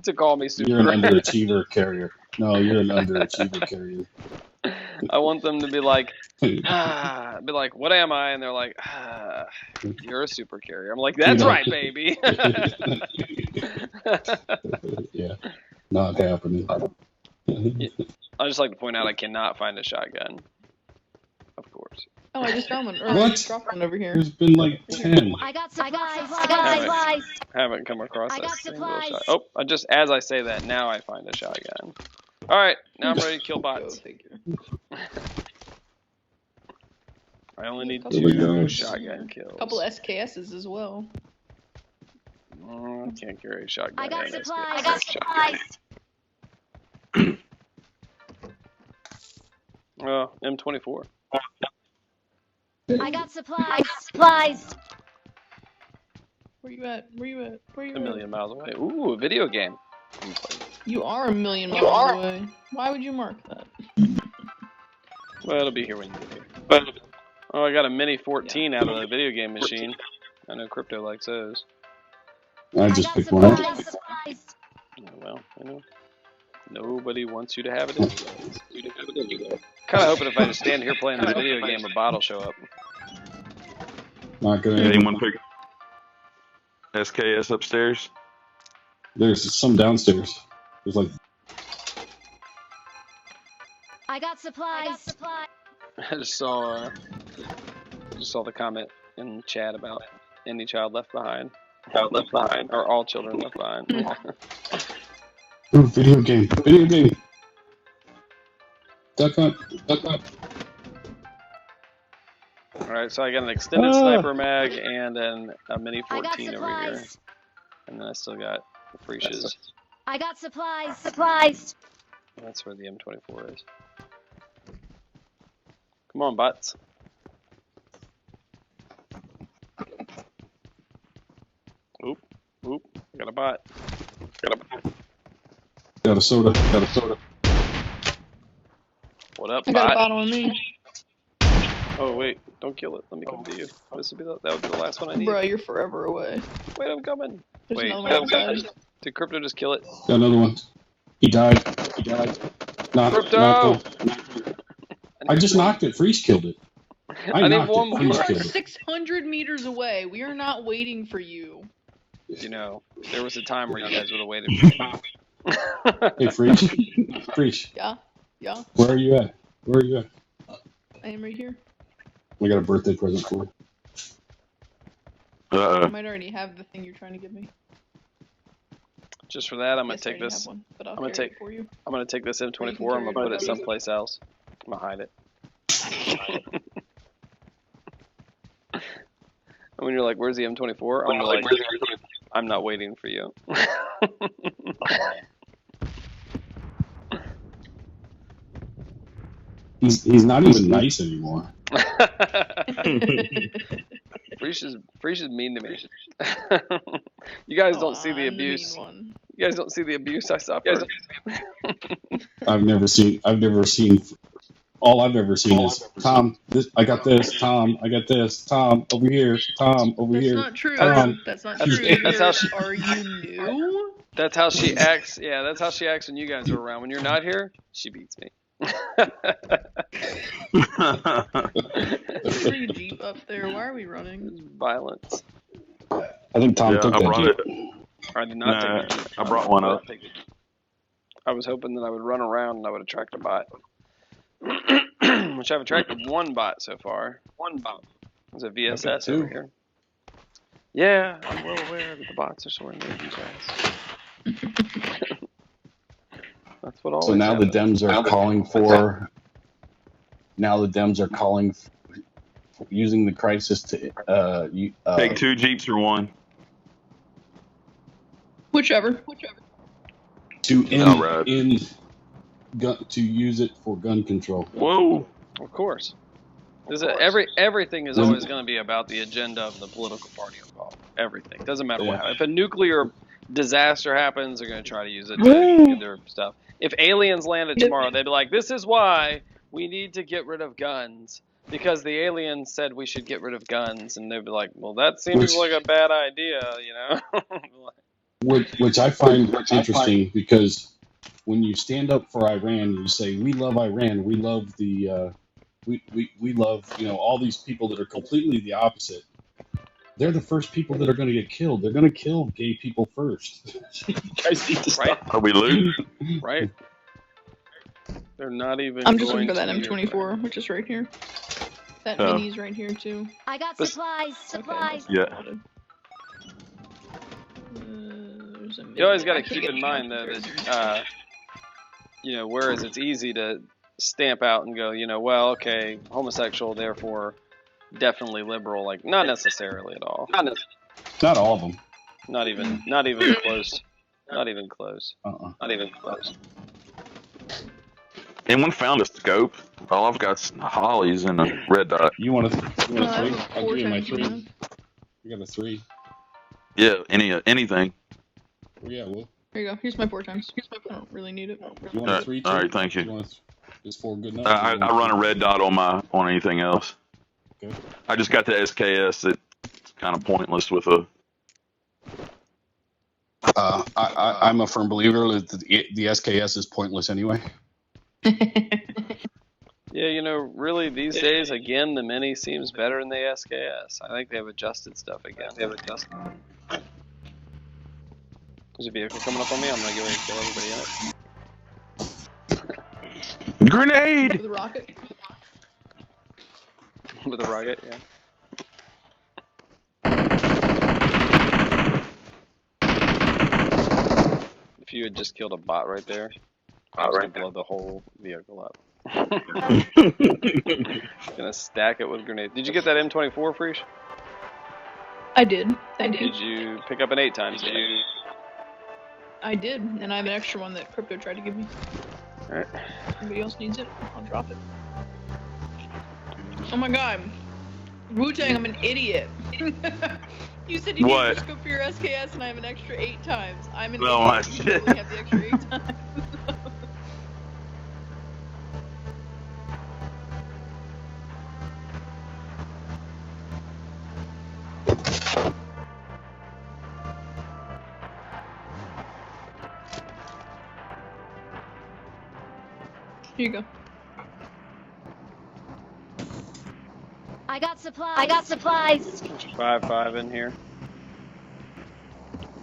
to call me super. You're an underachiever carrier. No, you're an underachiever carrier. I want them to be like, be like, what am I? And they're like, you're a super carrier. I'm like, that's right, baby. Yeah, not happening. I just like to point out I cannot find a shotgun. Of course. Oh, I just found one. Or What? I just dropped one over here. There's been like 10. I got supplies. Haven't come across I that got single supplies. shot. Oh, as I say that, now I find a shotgun. All right, now I'm ready to kill bots. Thank you. I only need There we 2 go. shotgun kills. A couple of SKSs as well. I can't carry a shotgun. I got and a supplies. shotgun. M24. I got supplies. Where you at? A million miles away. Ooh, a video game. You are a million miles away. Why would you mark that? Well, it'll be here when you get here. Oh, I got a Mini 14 out of the video game machine. I know Crypto likes those. I just picked one up. Oh, well, I know. Nobody wants you to have it anyway. Kind of hoping if I just stand here playing this video game, a bot will show up. Not gonna. Anyone pick SKS upstairs? There's some downstairs. There's like. I got supplies. I just saw the comment in chat about any child left behind. Or all children left behind. Ooh, video game. Duck up. Alright, so I got an extended sniper mag and a Mini 14 over here. And then I still got the Freeshes. I got supplies. That's where the M24 is. Come on, bots. Oop, I got a bot. Got a soda. What up, I got a bot? bottle on me. Oh wait, don't kill it. Let me come to you. That would be the last one I need. Bro, you're forever away. Wait, I'm coming. There's Wait, another one outside. did Crypto just kill it? Got another one. He died. Crypto! I just knocked it. Freeze killed it. I need knocked one it. more. Freeze You are killed it. 600 meters away. We are not waiting for you. You know, there was a time where you guys would have waited for me. Hey, Freeze. Yeah. Where are you at? I am right here. I got a birthday present for you. I might already have the thing you're trying to give me. Just for that, I'm gonna Yes, I take already this. have one, but I'll I'm gonna carry take- it for you. I'm gonna take this M24. I'm gonna put it someplace else. I'm gonna hide it. And when you're like, "Where's the M24?" I'm like, "I'm not waiting for you." He's not even nice anymore. Freesh is mean to me. You guys don't see the I'm mean abuse. one. You guys don't see the abuse I suffer. I've never seen. All I've ever seen is Tom. I got this. Tom, I got this. Tom, over here. Tom, over That's here. not true. Tom. That's not That's- true. that's how she- Are you new? That's how she acts. Yeah, that's how she acts when you guys are around. When you're not here, she beats me. Free Jeep up there. Why are we running? Violence. I think Tom took I that brought Jeep. it. I did not Nah, take the Jeep. I brought one up. I was hoping that I would run around and I would attract a bot. Which I've attracted one bot so far. One bot. There's a VSS over here. Yeah, I'm well aware that the bots are sorting these guys. That's what always So now happens. the Dems are calling for. Now the Dems are calling for using the crisis to Take 2 Jeeps or 1. Whichever. to Alright. to use it for gun control. Whoa. Of course. Everything is always going to be about the agenda of the political party involved. Everything. Doesn't matter what. If a nuclear disaster happens, they're going to try to use it to get their stuff. If aliens landed tomorrow, they'd be like, this is why we need to get rid of guns. Because the aliens said we should get rid of guns. And they'd be like, well, that seems like a bad idea, you know? Which I find interesting because when you stand up for Iran, you say, we love Iran, we love the... We love, all these people that are completely the opposite. They're the first people that are going to get killed. They're going to kill gay people first. You guys need to stop. Are we loot? Right? They're not even. I'm just going looking for that to M24, which is right here. That Oh. mini's right here too. I got But- supplies. Supplies. Yeah. You always got to keep in mind, though, that, whereas it's easy to stamp out and go, well, okay, homosexual, therefore definitely liberal. Like, not necessarily at all. Not all of them. Not even close. Not even close. Not even close. Anyone found a scope? All I've got's hollies and a red dot. You want a 3? I'll Four give you my times 3. now. You got a 3. Yeah, anything. Yeah, well, Here you go. Here's my 4 times. I don't really need it. you want a 3 too? All right, thank you. Is 4 good enough? I run a red dot on anything else. Okay. I just got the SKS. It's kind of pointless with a. I'm a firm believer that the SKS is pointless anyway. Yeah, really, these days, again, the Mini seems better than the SKS. I think they've adjusted stuff again. There's a vehicle coming up on me. I'm going to go ahead and kill everybody in it. Grenade! With a rocket. With a rocket, yeah. If you had just killed a bot right there, I was going to blow the whole vehicle up. Gonna stack it with grenades. Did you get that M24, Freesh? I did. Did you pick up an 8 times? I did, and I have an extra one that Crypto tried to give me. Alright. Anybody else needs it? I'll drop it. Oh my god. Wu-Tang, I'm an idiot. You said you What? needed to scope for your SKS and I have an extra 8 times. I'm an Oh idiot. my You shit. only have the extra 8 times. Here you go. I got supplies. 5-5 in here.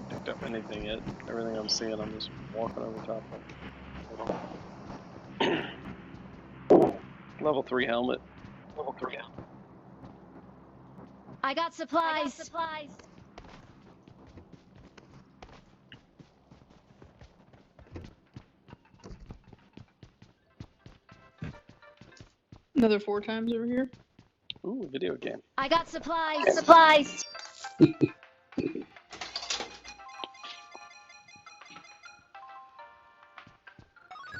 Picked up anything yet. Everything I'm seeing, I'm just walking over top of. Level 3 helmet. I got supplies. Another 4 times over here. Ooh, video game. I got supplies.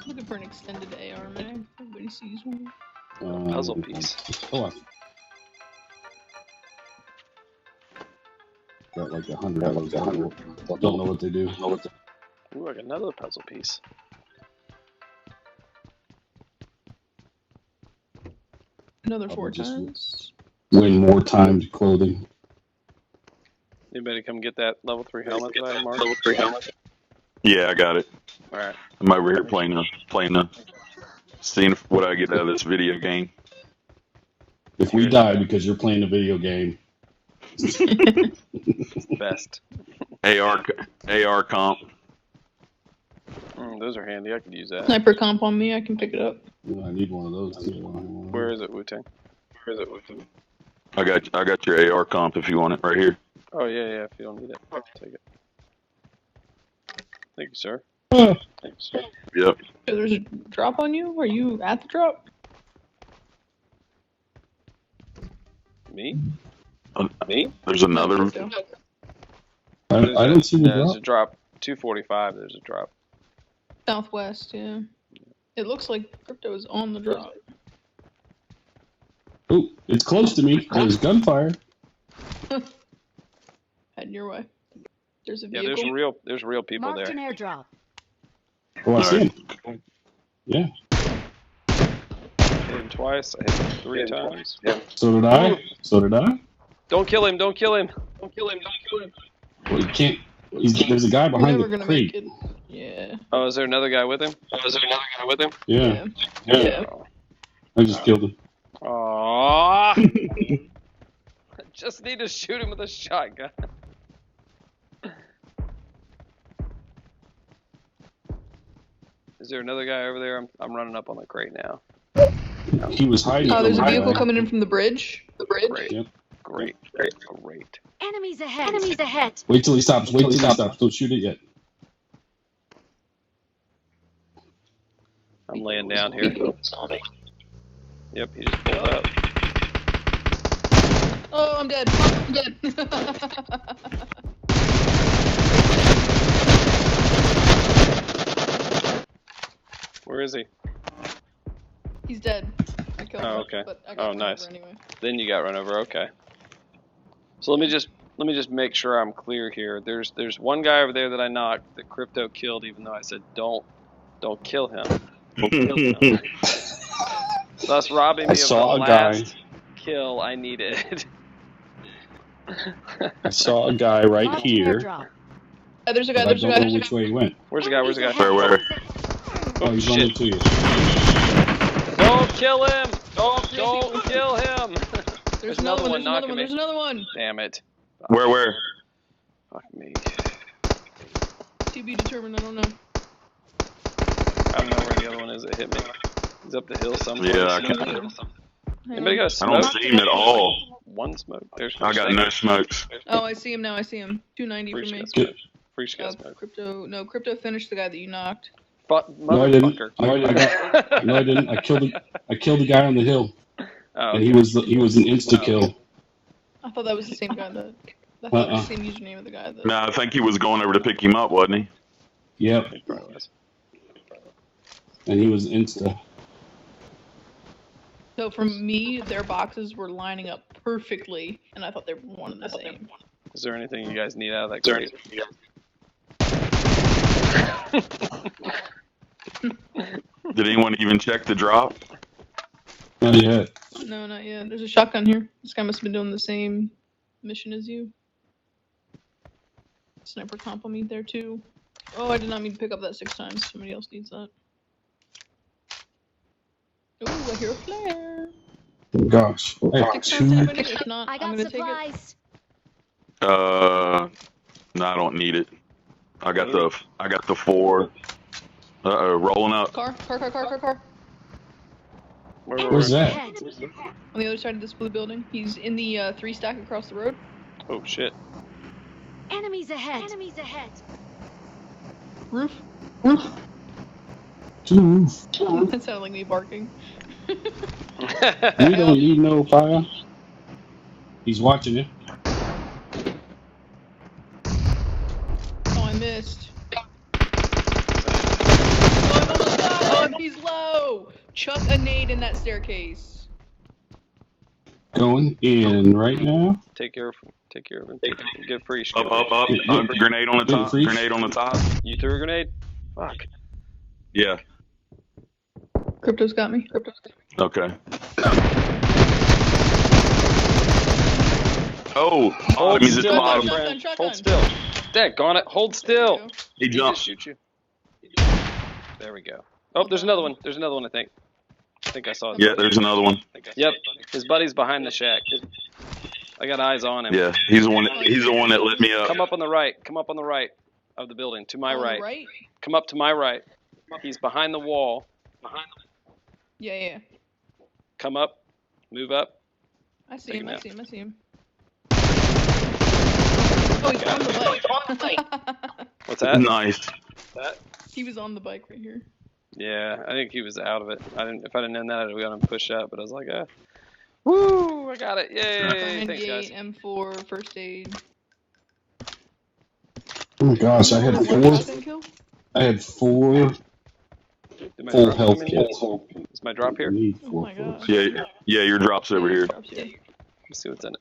Looking for an extended AR, man. Everybody sees one. Puzzle piece. Hold on. Got like 100 of those. Don't know what they do. Ooh, like another puzzle piece. Another I'll 4 just- times. Win more timed clothing. Anybody come get that level 3 helmet that I marked? Yeah, I got it. Alright. I'm over here playing seeing what I get out of this video game. If we die because you're playing a video game, Best. AR comp. Those are handy. I could use that. Sniper comp on me, I can pick it up. I need one of those too. Where is it, Wu-Tang? I got your AR comp if you want it right here. Oh, yeah. If you don't need it, I'll take it. Thank you, sir. Yep. There's a drop on you? Are you at the drop? Me? Me? There's another. I didn't see the There's a drop. drop. 245. There's a drop. Southwest, yeah. It looks like crypto is on the drop. Oh, it's close to me. There's gunfire. Heading your way. There's a Yeah, vehicle. there's real people Marked there. an airdrop. Oh, I see him. Yeah. Hit him twice. I hit him 3 times. Yeah. So did I. Don't kill him. Don't kill him. Well, you can't. There's a guy You're behind never the gonna make crate. it. Yeah. Oh, is there another guy with him? Yeah. Yeah. Oh. I just killed him. Aww. Just need to shoot him with a shotgun. Is there another guy over there? I'm running up on the crate now. He was hiding. Oh, there's a from vehicle my- coming in from the bridge. Great. Yep. Great. Enemies ahead. Wait till he stops. Don't shoot it yet. I'm laying down here. Yep, he just pulled up. Oh, I'm dead. Where is he? He's dead. I killed him. Oh, okay. But I got Oh, run nice. over anyway. Then you got run over. Okay. So let me just make sure I'm clear here. There's one guy over there that I knocked that Crypto killed, even though I said don't kill him. Thus robbing me of the saw a guy. last kill I needed. I saw a guy right Marked an here. airdrop. There's a But guy. I There's a don't guy. know There's a which way he went. Where's the guy? Where? Oh, he's shit. running to you. Don't kill him! Don't kill him! There's another one. knocking me. There's another one. Damn it. Where? Fuck me. To be determined. I don't know. I don't know where the other one is that hit me. He's up the hill somewhere. Yeah, I can't. Anybody got a I don't smoke? see him at all. One smoke. There's I got no smokes. Oh, I see him now. I see him. 290 Free for me. smoke. Free smoke. Crypto finished the guy that you knocked. No, I didn't. Motherfucker. No, I didn't. I killed the guy on the hill, Oh, and he was an insta kill. I thought that was the same guy that. I thought it was the same username of the guy that. No, I think he was going over to pick him up, wasn't he? Yep, It probably was. and he was insta. So for me, their boxes were lining up perfectly, and I thought they were one and the same. Is there anything you guys need out of that crate? Did anyone even check the drop? Not yet. No, not yet. There's a shotgun here. This guy must have been doing the same mission as you. Sniper comp on me there too. Oh, I did not mean to pick up that 6 times. Somebody else needs that. Ooh, I hear a flare. Gosh, I have 6 times two. anybody? If not, I I'm got gonna take it. supplies. No, I don't need it. I got the 4. Rolling up. Car. Where's that? Ahead. On the other side of this blue building. He's in the 3 stack across the road. Oh shit. Enemies ahead. Roof. To the roof. That sounded like me barking. We don't need no fire. He's watching you. Oh, I missed. Oh, I'm almost done. He's low. Chuck a nade in that staircase. Going in right now. Take care of Take care of him. Get free. Up. Grenade on the top. Grenade on the top. You threw a grenade? Fuck. Yeah. Crypto's got me. Okay. Oh, Hold he's at the still, my bottom. friend. Shotgun. Hold still. Daggone it. Hold still. There you go. He He jumped. just shoot you. There we go. Oh, there's another one. There's another one, I think. I think I saw it. Yeah, there's another one. Yep. His buddy's behind the shack. I got eyes on him. Yeah, he's the one. He's the one that lit me up. Come up on the right. Come up on the right of the building. To my On the right. Come up to my right. He's behind the wall. Yeah. Come up. Move up. I see Take him. him I out. see him. Oh, he's on the bike. What's that? Nice. He was on the bike right here. Yeah, I think he was out of it. If I didn't know that, I'd have got him pushed up. But I was like, woo! I got it! Yay! Thanks, guys. 98, M4, first aid. Oh my gosh, I had Shotgun kill? four Did my full drop health come in? kits. Is my drop here? I need Oh four my full. gosh. Yeah, your drop's over here. Drops here. Let's see what's in it.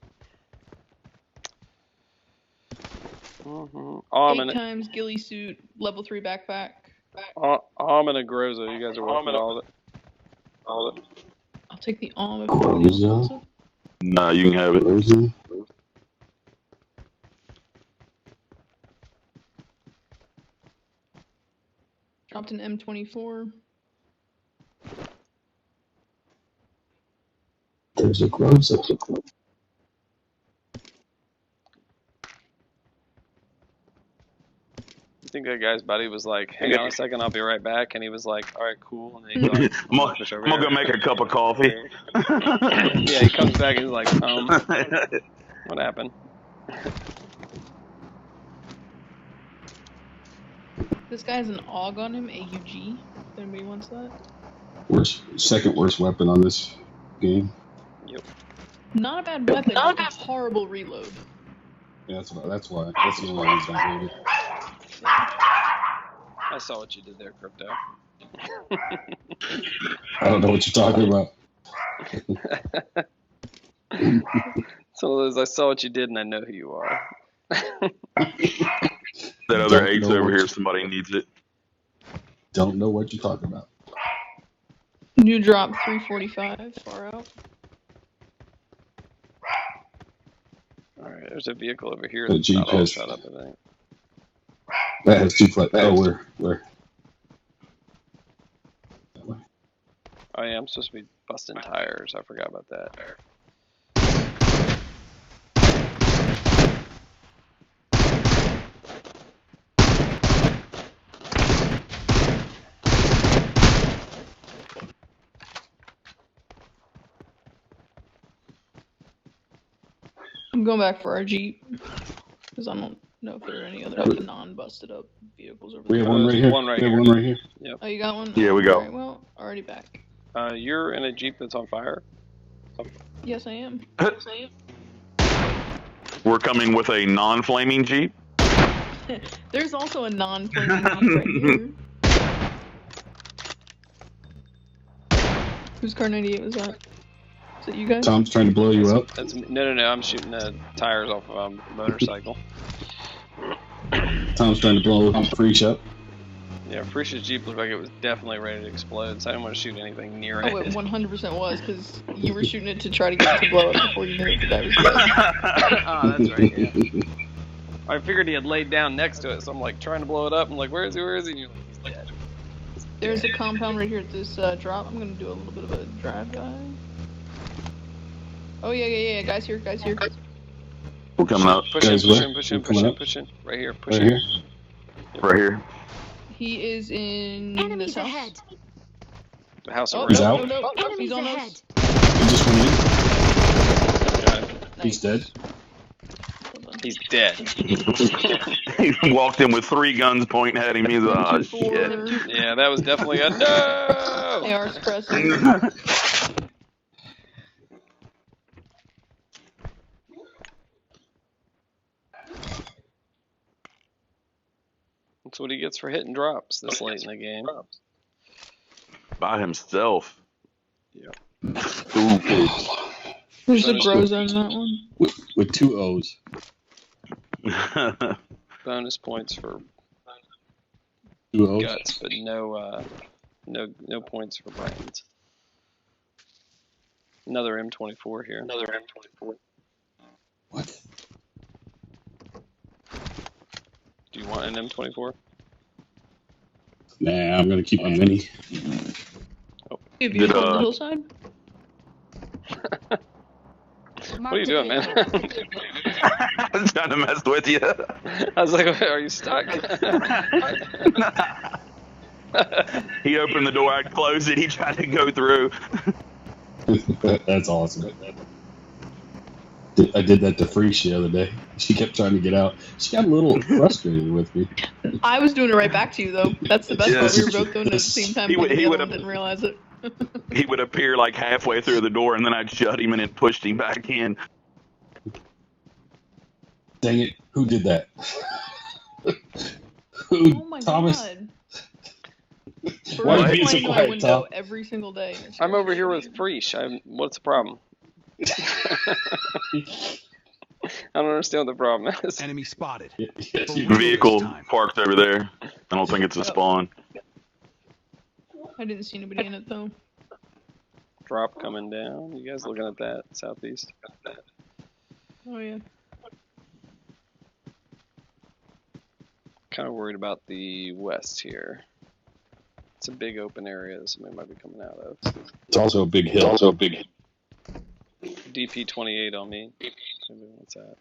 Eight Almond. times ghillie suit, level 3 backpack. Almond and Groza. You guys are working all of it. All of it. I'll take the arm if Groza? Nah, you can have it. Frozen? Dropped an M24. There's a Groza. I think that guy's buddy was like, hang on a second, I'll be right back. And he was like, all right, cool. And then he I'm gonna go make a cup of coffee. Yeah, he comes back and he's like, what happened? This guy has an AUG on him, AUG. If anybody wants that. Second worst weapon on this game. Not a bad weapon, but a horrible reload. Yeah, that's why. That's the only reason I hate it. I saw what you did there, Crypto. I don't know what you're talking about. Some of those, I saw what you did and I know who you are. That other Don't eight's know over what here. you- Somebody needs it. Don't know what you're talking about. New drop 345, far out. Alright, there's a vehicle over here The that's Jeep not all has- shut up, I think. That has two flat. Oh, where? That way. Oh yeah, I'm supposed to be busting tires. I forgot about that. I'm going back for our Jeep. Because I don't know if there are any other non-busted up vehicles over We there. have one right here. One right we have here. one right here. Oh, you got one? Yeah, we got Alright, well, already back. You're in a Jeep that's on fire? Yes, I am. We're coming with a non-flaming Jeep. There's also a non-flaming Jeep right here. Whose car 98 was that? Is it you guys? Tom's trying to blow you up. That's no. I'm shooting the tires off of a motorcycle. Tom's trying to blow Freesh up. Yeah, Frisch's Jeep looked like it was definitely ready to explode, so I didn't want to shoot anything near Oh, it. it 100% was, because you were shooting it to try to get it to blow up before you knew it, the guy was dead. Oh, that's right, yeah. I figured he had laid down next to it, so I'm like trying to blow it up. I'm like, where is he? And you're like, he's dead. There's a compound right here at this drop. I'm gonna do a little bit of a drive by. Oh, yeah. Guys here. We're coming up. Push in, Guys, push where? in, push in, We're push coming in, up? push in. Right here, push Right in. here. Right here. He is in Enemies this house. ahead. The house Oh, over He's there. out. No. He's Enemies on ahead. us. He just went in. Okay. He's dead. He's dead. He walked in with 3 guns pointing at him. He's like, oh, shit. Yeah, that was definitely a no! AR suppressing. That's what he gets for hitting drops this late in the game. By himself. Yeah. Stupid. There's a Groza in that one. We with 2 O's. Bonus points for 2 O's. guts, but no points for brains. Another M24 here. Another M24. What? Do you want an M24? Nah, I'm gonna keep my mini. Have you on the hillside? What are you doing, man? I was trying to mess with you. I was like, are you stuck? He opened the door, I closed it, he tried to go through. That's awesome. I did that to Freesh the other day. She kept trying to get out. She got a little frustrated with me. I was doing it right back to you, though. That's the best part. We were both doing it at the same time. He would didn't realize it. He would appear like halfway through the door, and then I'd shut him and then pushed him back in. Dang it! Who did that? Oh my Thomas? god! Why are you being I so know quiet, window Tom? every single day. I'm over here with Freesh. What's the problem? I don't understand what the problem is. Enemy spotted. Yes, you Vehicle parked over there. I don't think it's a spawn. I didn't see anybody in it though. Drop coming down. You guys looking at that southeast? Oh yeah. Kind of worried about the west here. It's a big open area that somebody might be coming out of. It's also a big hill. DP 28 on me. What's that?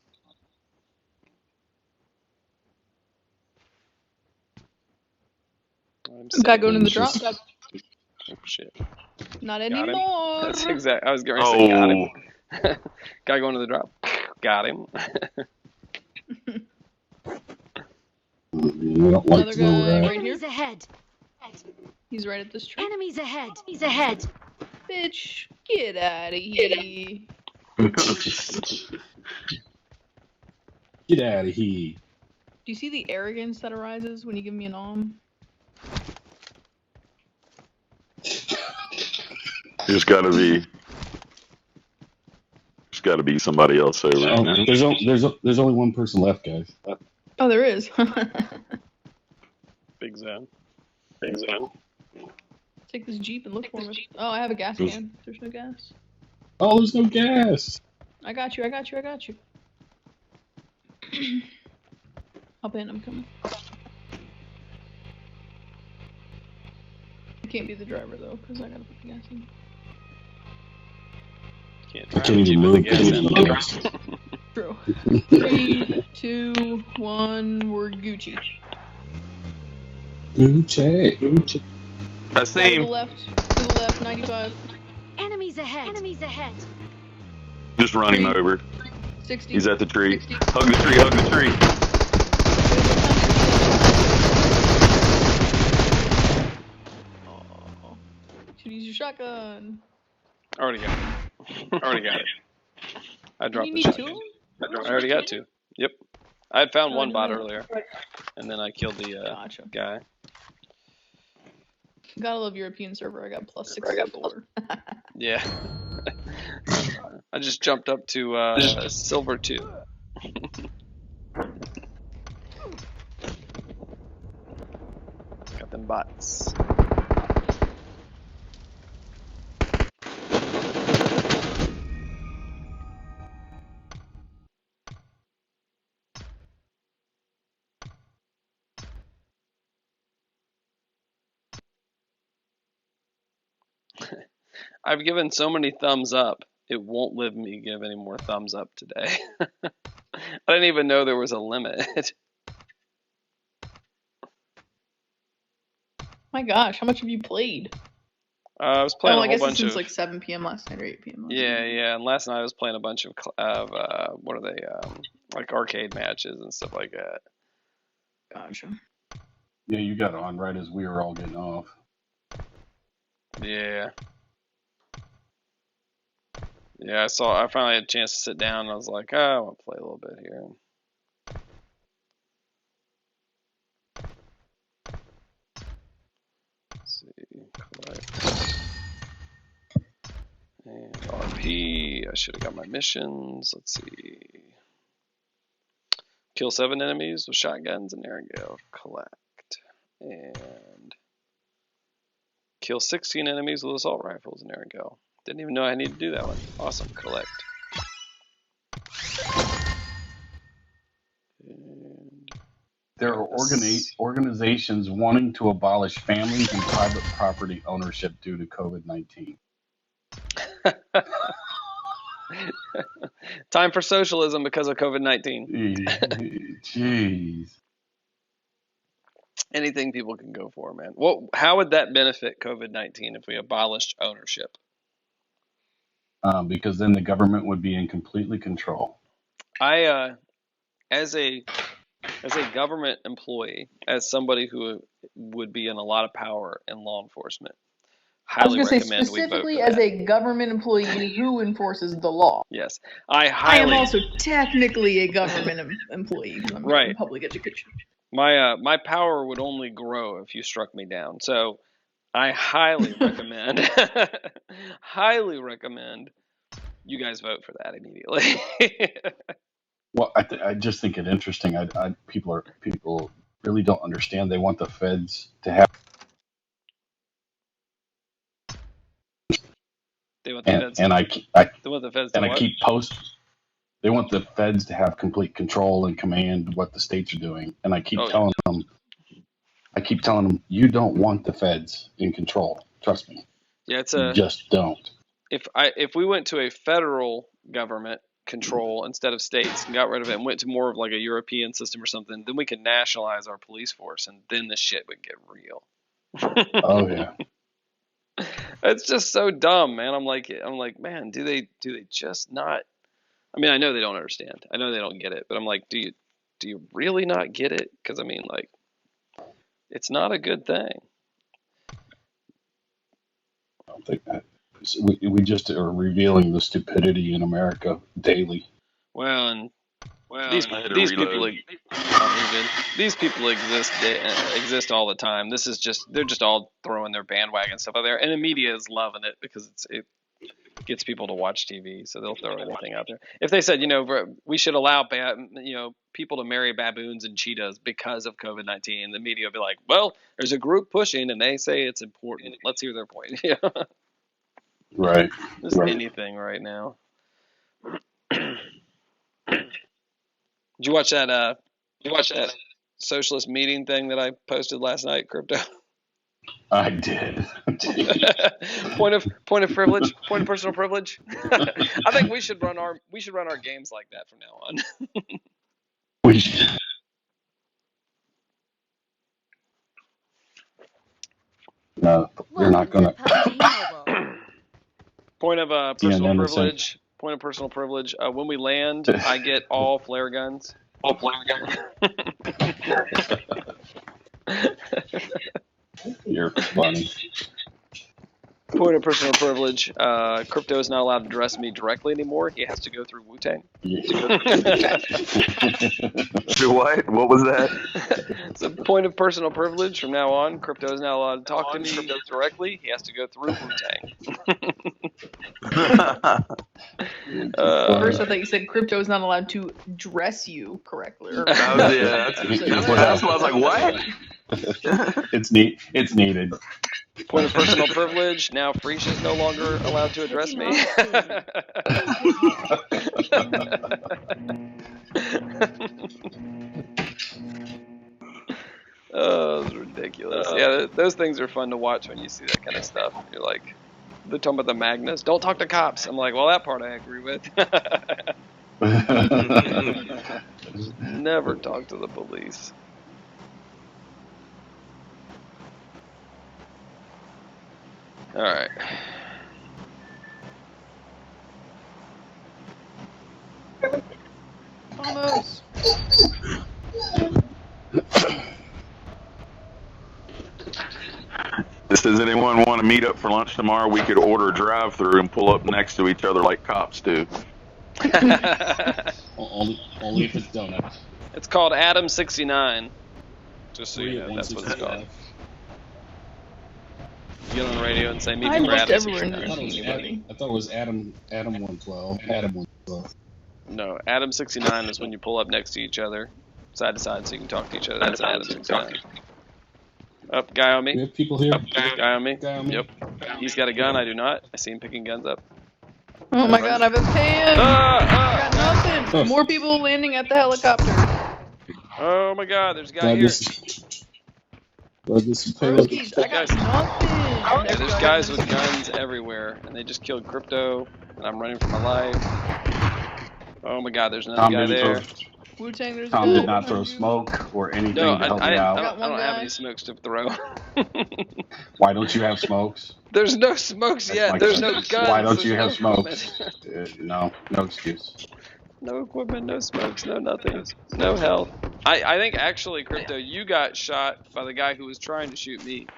Guy going in the drop. Oh shit. Not Got him. anymore. That's exact. I was going to say got him. Oh, Guy going to the drop. Got him. We don't like Another where we're guy at. right here. Enemies ahead. He's right at this tree. Enemies ahead. He's ahead. Bitch, get out of here. Get out of here. Do you see the arrogance that arises when you give me an there's gotta be somebody else over Oh, there. there's only one person left, guys. Oh, there is. Big zone. Take this Jeep and look for me. Oh, I have a gas can. There's no gas. Oh, there's no gas. I got you. Hop in, I'm coming. I can't be the driver though, because I gotta put the gas in. Can't I can't even move. True. 3, 2, 1, we're Gucci. Gucci. I see To the him. left, 95. Enemies ahead. Enemies ahead. Just run him over. 60. He's at the tree. 60. Hug the tree. Oh. Should use your shotgun. Already got it. I dropped You the need shotgun. two? I already got two. Yep. I had found Oh, one bot nice. earlier, and then I killed the Gotcha. guy. Gotta love European server. I got plus 64. Yeah. I just jumped up to silver 2. Got them bots. I've given so many thumbs up, it won't let me give any more thumbs up today. I didn't even know there was a limit. My gosh, how much have you played? I was playing I a guess whole it's bunch since of like 7 p.m. last night or 8 p.m. last night. yeah, and last night I was playing a bunch of what are they like arcade matches and stuff like that. Gotcha. Yeah, you got on right as we were all getting off. Yeah. Yeah, I finally had a chance to sit down and I was like, oh, I want to play a little bit here. Let's see, collect. And RP, I should have got my missions. Let's see. Kill 7 enemies with shotguns and air go. Collect. And kill 16 enemies with assault rifles and air go. Didn't even know I needed to do that one. Awesome. Collect. And There are organizations wanting to abolish families and private property ownership due to COVID-19. time for socialism because of COVID-19. Jeez. Anything people can go for, man. How would that benefit COVID-19 if we abolished ownership? Because then the government would be in completely control. As a government employee, as somebody who would be in a lot of power in law enforcement, highly recommend we vote for that. Specifically as a government employee who enforces the law. Yes, I am also technically a government employee because I'm right. in public education. My power would only grow if you struck me down. So I highly recommend, highly recommend you guys vote for that immediately. Well, I just think it interesting. People really don't understand. They want the feds to have. They want the feds. And they want the feds to and what? I keep posting. They want the feds to have complete control and command what the states are doing. And I keep telling them, you don't want the feds in control. Trust me. Yeah, you just don't. If we went to a federal government control instead of states and got rid of it and went to more of like a European system or something, then we could nationalize our police force and then the shit would get real. Oh yeah. It's just so dumb, man. I'm like, man, do they just not? I mean, I know they don't understand. I know they don't get it, but I'm like, do you really not get it? Because I mean, like, it's not a good thing. I don't think that. We just are revealing the stupidity in America daily. These people exist all the time. They're just all throwing their bandwagon stuff out there, and the media is loving it because it gets people to watch TV, so they'll throw anything out there. If they said, we should allow people to marry baboons and cheetahs because of COVID-19, the media will be like, well, there's a group pushing and they say it's important. Let's hear their point. Right. Just anything right now. Did you watch that socialist meeting thing that I posted last night, Crypto? I did. Point of privilege, point of personal privilege. I think we should run our games like that from now on. We should. No, we're not gonna. Point of personal privilege. Point of personal privilege. When we land, I get all flare guns. All flare guns. You're funny. Point of personal privilege. Crypto is not allowed to address me directly anymore. He has to go through Wu-Tang. Do what? What was that? It's a point of personal privilege. From now on, Crypto is not allowed to talk to me directly. He has to go through Wu-Tang. First, I thought you said Crypto is not allowed to dress you correctly. That's what I was like, what? It's needed. Point of personal privilege. Now Freesh is no longer allowed to address me. Oh, it's ridiculous. Yeah, those things are fun to watch when you see that kind of stuff. You're like, they're talking about the Magnus. Don't talk to cops. I'm like, well, that part I agree with. Never talk to the police. All right. Almost. Does anyone want to meet up for lunch tomorrow? We could order a drive-through and pull up next to each other like cops do. Only if it's donuts. It's called Adam 69. Just so you know, that's what it's called. Get on the radio and say, meet me for Adam 69. I thought it was Adam 112. Adam 112. No, Adam 69 is when you pull up next to each other side to side so you can talk to each other. That's Adam's gun. Up, guy on We me. have people here. Guy on me. Guy on me. Yep. He's got a gun. I do not. I see him picking guns up. Oh my god, I have a pan! I got nothing! Oh. More people landing at the helicopter. Oh my god, there's a guy Glad here. this is payload. Broskies, I got nothing! Yeah, there's guys with guns everywhere, and they just killed Crypto, and I'm running for my life. Oh my god, there's another Tom guy didn't there. Wu-Tang, there's Tom a did guy not throw behind you. smoke or anything No, to help I me don't out. have guy. any smokes to throw. Why don't you have smokes? There's no smokes That's yet. my There's no question. guns. Why don't there's you no have smokes? equipment. No excuse. No equipment, no smokes, no nothing. No health. I think actually, Crypto, you got shot by the guy who was trying to shoot me.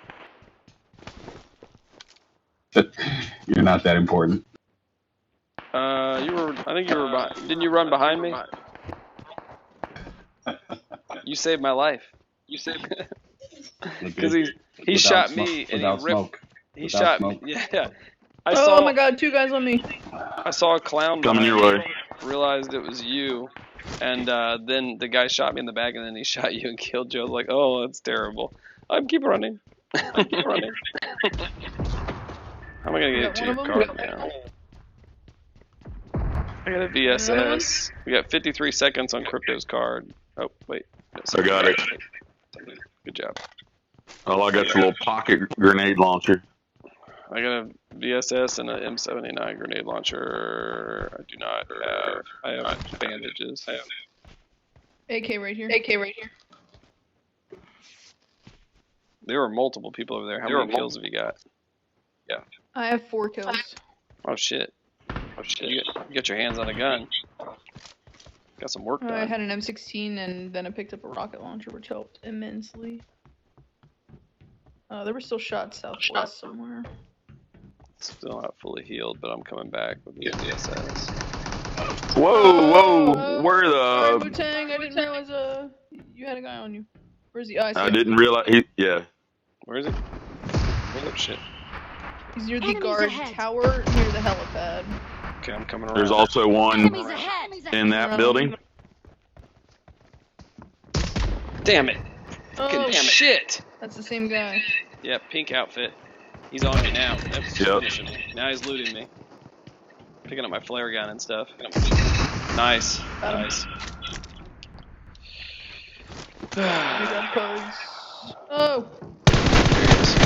You're not that important. I think you were behind. Didn't you run behind me? You saved my life. You saved because he shot me and without he ripped. smoke. He Without shot smoke. me. Yeah. Oh my god, 2 guys on me. I saw a clown Coming behind your me, way. realized it was you, and then the guy shot me in the back, and then he shot you and killed you. I was like, oh, that's terrible. I'm keep running. I'm keep running. How am I gonna get to your car now? I got a VSS. We got 53 seconds on Crypto's card. Oh wait. I got it. Good job. Oh, I got the little pocket grenade launcher. I got a VSS and an M79 grenade launcher. I do not have. I have bandages. AK right here. AK right here. There were multiple people over there. How many kills have you got? Yeah. I have 4 kills. Oh shit. Oh shit. You got your hands on a gun. Got some work done. I had an M16 and then I picked up a rocket launcher, which helped immensely. There were still shots southwest somewhere. Still not fully healed, but I'm coming back with the VSS. Whoa! Where Sorry, the? Wu-Tang, I didn't realize you had a guy on you. Where's he? Oh, I see I him. didn't realize. Yeah. Where is he? Oh shit. He's near the Enemies guard ahead. tower near the helipad. Okay, I'm coming around. There's also one Enemies ahead. in that building. Damn it. Oh, Fucking damn it. Shit. that's the same guy. Yeah, pink outfit. He's on me now. That's Yep. finishing me. Now he's looting me. Picking up my flare gun and stuff. Nice. Nice. We got codes. Oh! There he is.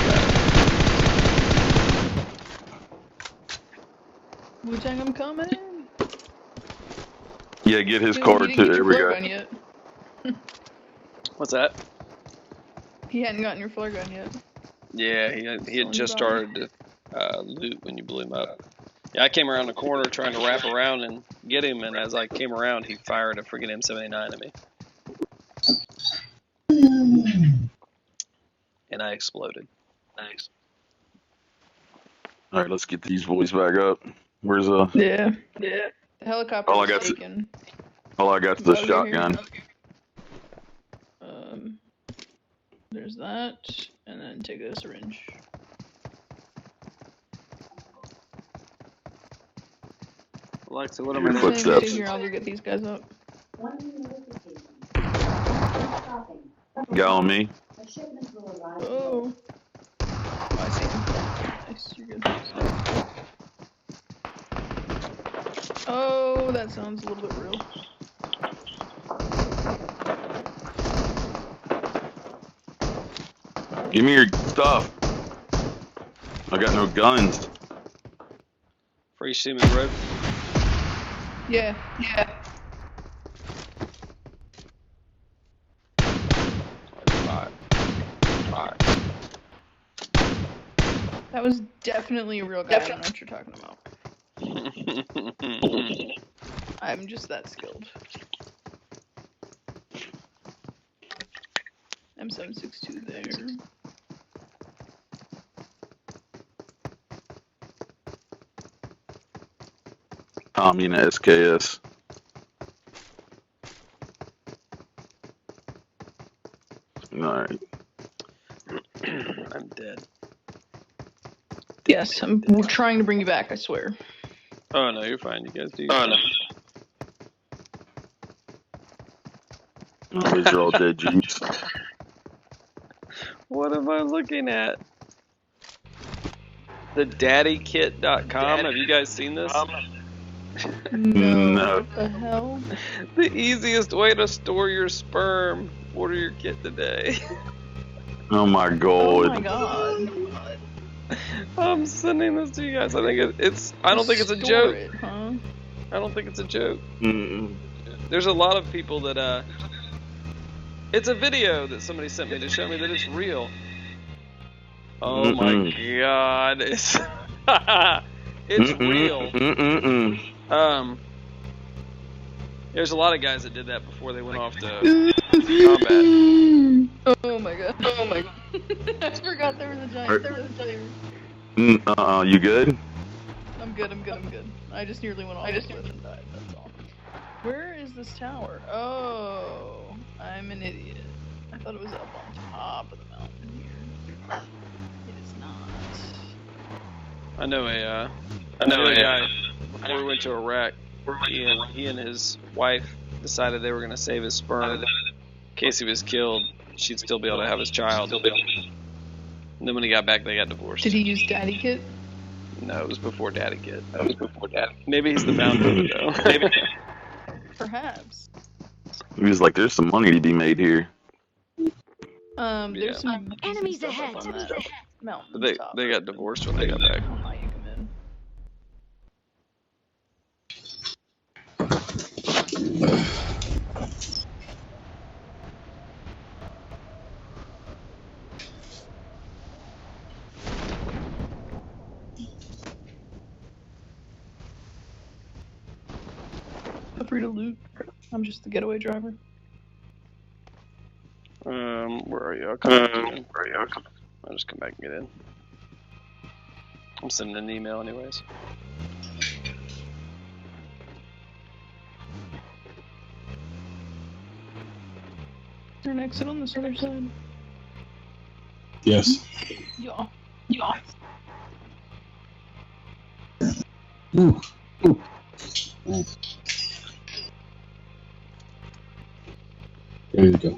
Wu-Tang, I'm coming. Yeah, get his Dude, card he too. didn't get There your we flare go. gun yet. What's that? He hadn't gotten your flare gun yet. Yeah, he had just started to loot when you blew him up. Yeah, I came around the corner trying to wrap around and get him, and as I came around, he fired a friggin' M79 at me. And I exploded. Nice. All right, let's get these boys back up. Where's Yeah. The helicopter All I was got's- taken. all I got is the Oh, you're here? shotgun. Okay. There's that, and then take a syringe. Alexa, what am Your I Wu-Tang, doing? footsteps. stay here, I'll go get these guys up. Guy on me. Oh. I see him. Nice, you're good. Oh, that sounds a little bit real. Give me your stuff. I got no guns. Free Seaman Road. Yeah. Five. That was definitely a real guy. I don't know what you're talking about. I'm just that skilled. M762 there. Tommy and SKS. Alright. I'm dead. Yes, I'm trying to bring you back, I swear. Oh no, you're fine. You guys do. Oh, these are all dead Jeeps. What am I looking at? The daddykit.com. Have you guys seen this? No. What the hell? The easiest way to store your sperm. Order your kit today. Oh my Oh my god. god. I'm sending this to you guys. I think it's. I don't think it's a Store joke. it, huh? I don't think it's a joke. Mm-mm. There's a lot of people that. It's a video that somebody sent me to show me that it's real. Oh my god! It's. It's real. There's a lot of guys that did that before they went off to combat. Oh my god. Oh my god. I forgot there was a giant. You good? I'm good. I just nearly went off. And died. That's all. Where is this tower? Oh, I'm an idiot. I thought it was up on top of the mountain here. It is not. I know a guy before we went to Iraq. He and his wife decided they were going to save his sperm. In case he was killed, she'd still be able to have his child. And then when he got back, they got divorced. Did he use Daddy Kit? No, it was before Daddy Kit. Maybe he's the founder of it, though. Maybe. Perhaps. He was like, there's some money to be made here. There's some Enemies stuff ahead. up on that mountain. They got divorced when they got back. Oh, you come in. Feel free to loot. I'm just the getaway driver. Where are you? I'll come back to you. I'll just come back and get in. I'm sending an email anyways. Is there an exit on this other side? Yes. Yeah. Ooh. Ooh. Ooh. There you go.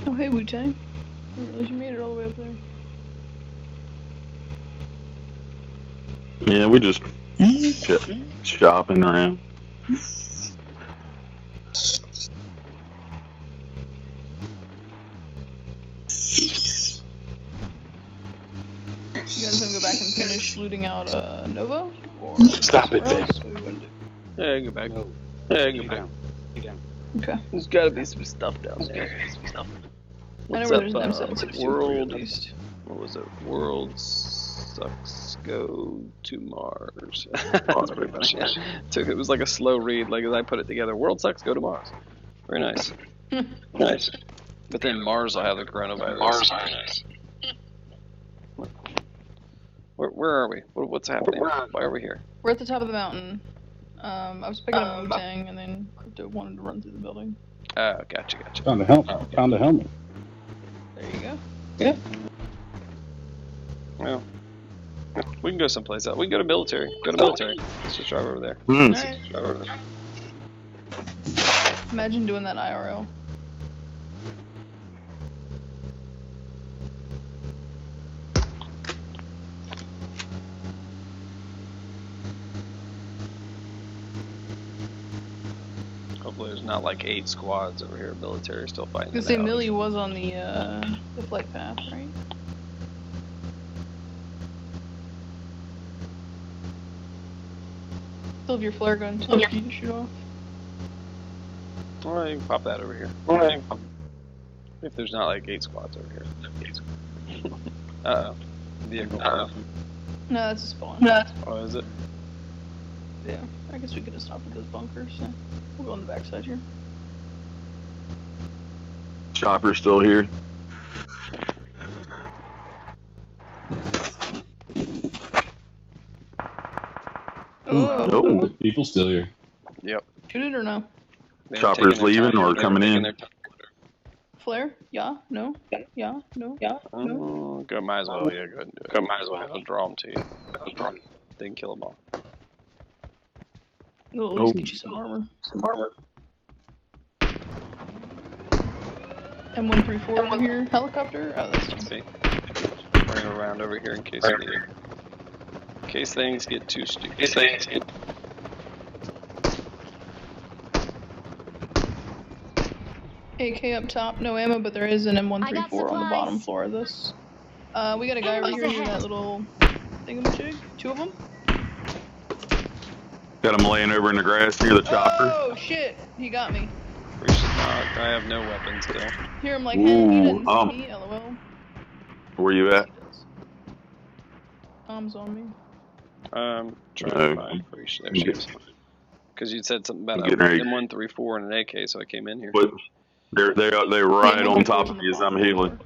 Oh, hey, Wu-Tang. I didn't realize you made it all the way up there. Yeah, we just shopping around. You guys gonna go back and finish looting out Nova? Or Stop it, somewhere Vic. else? What are we gonna do? Yeah, go back. Yeah, go back. Okay. There's gotta be some stuff down there. I know What's where up, there's an M762 World? at least. What was it? World sucks. Go to Mars. That's pretty funny. It was like a slow read, like as I put it together. World sucks. Go to Mars. Very nice. Nice. But then Mars will have the coronavirus. Where are we? What's happening? Why are we here? We're at the top of the mountain. I was picking up Wu-Tang, and then Crypto wanted to run through the building. Oh, gotcha. Found a helmet. Found a helmet. There you go. Yeah. Well, we can go someplace else. We can go to military. Let's just drive over there. Alright. Drive over there. Imagine doing that IRL. Hopefully there's not like 8 squads over here. Military still fighting. I was gonna say Millie was on the flight path, right? Still have your flare gun too, you can shoot off. Alright, you can pop that over here. If there's not like 8 squads over here. Uh-oh. Vehicle. No, that's a spawn. Oh, is it? Yeah, I guess we could have stopped at those bunkers. So we'll go on the backside here. Chopper's still here. Oh, No. People still here. Yep. shoot it or no? They're Chopper's taking their leaving time. or They're coming taking in? their time. Flare? Yeah? No? Yeah? No? Yeah? No? Go, might as well. Yeah, go ahead and do it. Might as well. I'll draw them to you. They can kill them all. We'll at least get you some armor. M134 over here. Helicopter? Oh, that's just... See? Bring around over here in case we need it. In case things get too stupid. AK up top, no ammo, but there is an M134 on the bottom floor of this. We got a guy over here in that little thingamajig. 2 of them. Got him laying over in the grass near the chopper. Oh shit! He got me. I have no weapons still. Hear him like, hey, he Ooh, doesn't see me, lol. Where you at? Tom's on me. Trying to find Fresh. There she is. Because you said something about an M134 and an AK, so I came in here. But they're right on top of me as I'm healing.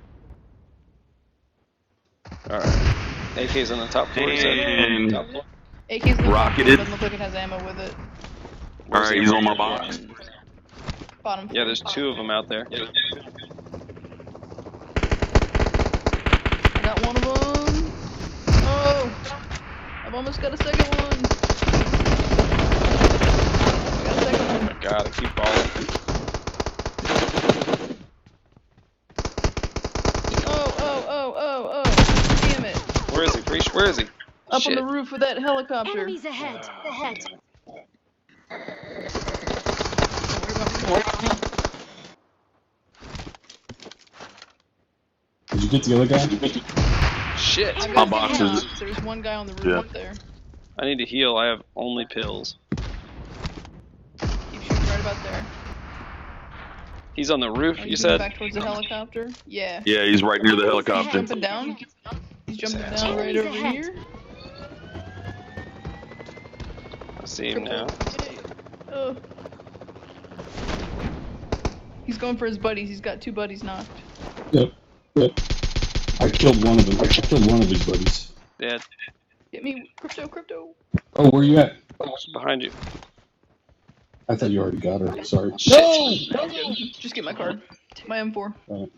Alright. AK's on the top floor. And Top floor? AK's on the top floor, rocketed. doesn't look like it has ammo with it. Alright, he's on my box. Bottom floor. Yeah, there's 2 of them out there. I got one of them. Oh! I've almost got a second one. I got a second one. God, I keep falling. Oh! Damn it. Where is he, Fresh? Where is he? Up Shit. on the roof of that helicopter. Enemies ahead. Ahead. Did you get the other guy? Shit. I My got boxes. There's one guy on the roof Yeah. up there. I need to heal. I have only pills. Keep shooting right about there. He's on the roof, Are you moving said? back towards the helicopter? Yeah. Yeah, he's right near the He's helicopter. jumping down. He's jumping down right over here. I see him now. Oh. He's going for his buddies. He's got 2 buddies knocked. Yep. I killed one of them. I killed one of his buddies. Dead. Get me, crypto. Oh, where you at? Behind you. I thought you already got her. Sorry. No! Just get my card. My M4. Right.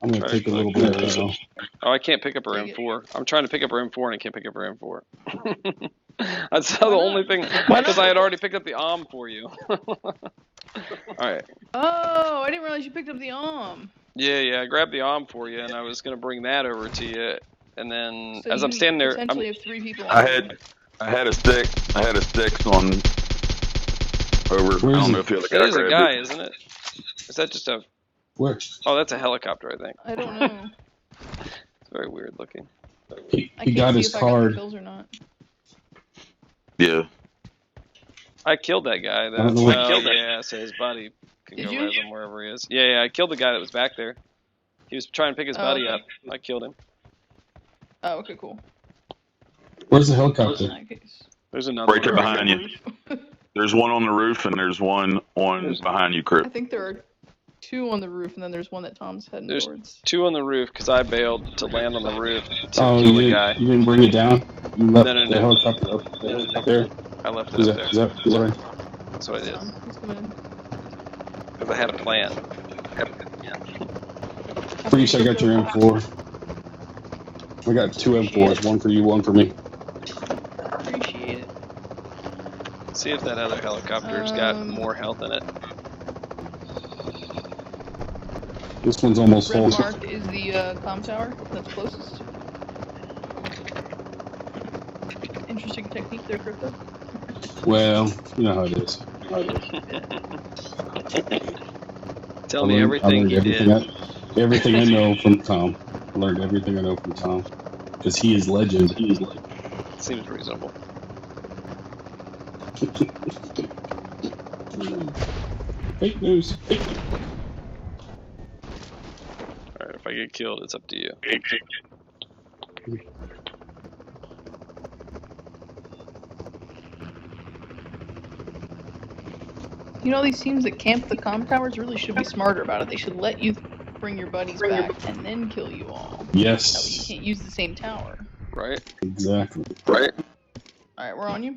I'm gonna take a little bit of now. Oh, I can't pick up her M4. I'm trying to pick up her M4 and I can't pick up her M4. That's the only thing, because I had already picked up the ARM for you. Alright. Oh, I didn't realize you picked up the arm. Yeah, I grabbed the ARM for you and I was going to bring that over to you. And then, So as you I'm standing there, potentially have 3 people. I had a stick. I had a stick on over. Where I is don't he? know if you that is a guy, isn't it? Is that just a... Where? Oh, that's a helicopter, I think. I don't know. It's very weird looking. He I can't got see his if I got the card. kills or not. Yeah. I killed that guy. I don't know what- Yeah, so his buddy can Did go you? res him wherever he is. Yeah, I killed the guy that was back there. He was trying to pick his buddy okay. up. I killed him. Oh, okay, cool. Where's the In helicopter? that case. There's another Right there one behind you. There's one on the roof and there's one on behind you, I Crip. think there are 2 on the roof, and then there's one that Tom's heading There's towards. 2 on the roof because I bailed to land on the roof to Oh, kill you the guy. didn't bring it down? You left No. the helicopter up there? I left it Is up that there. right? That's what I did. He's coming in. Because I had a plan. Pretty sure I got your M4. I got 2 M4s, one for you, one for me. Appreciate it. See if that other helicopter's got more health in it. This one's almost full. Red marked is the comm tower that's closest. Interesting technique there, Crypto. Well, you know how it is. Tell me everything you did. Everything I know from Tom. I learned everything I know from Tom. Because he is legend. Seems reasonable. Fake news. Alright, if I get killed, it's up to you. You know, these teams that camp the comm towers really should be smarter about it. They should let you bring your buddies back and then kill you all. That way you Yes. can't use the same tower. Right? Exactly. Right? Alright, we're on you.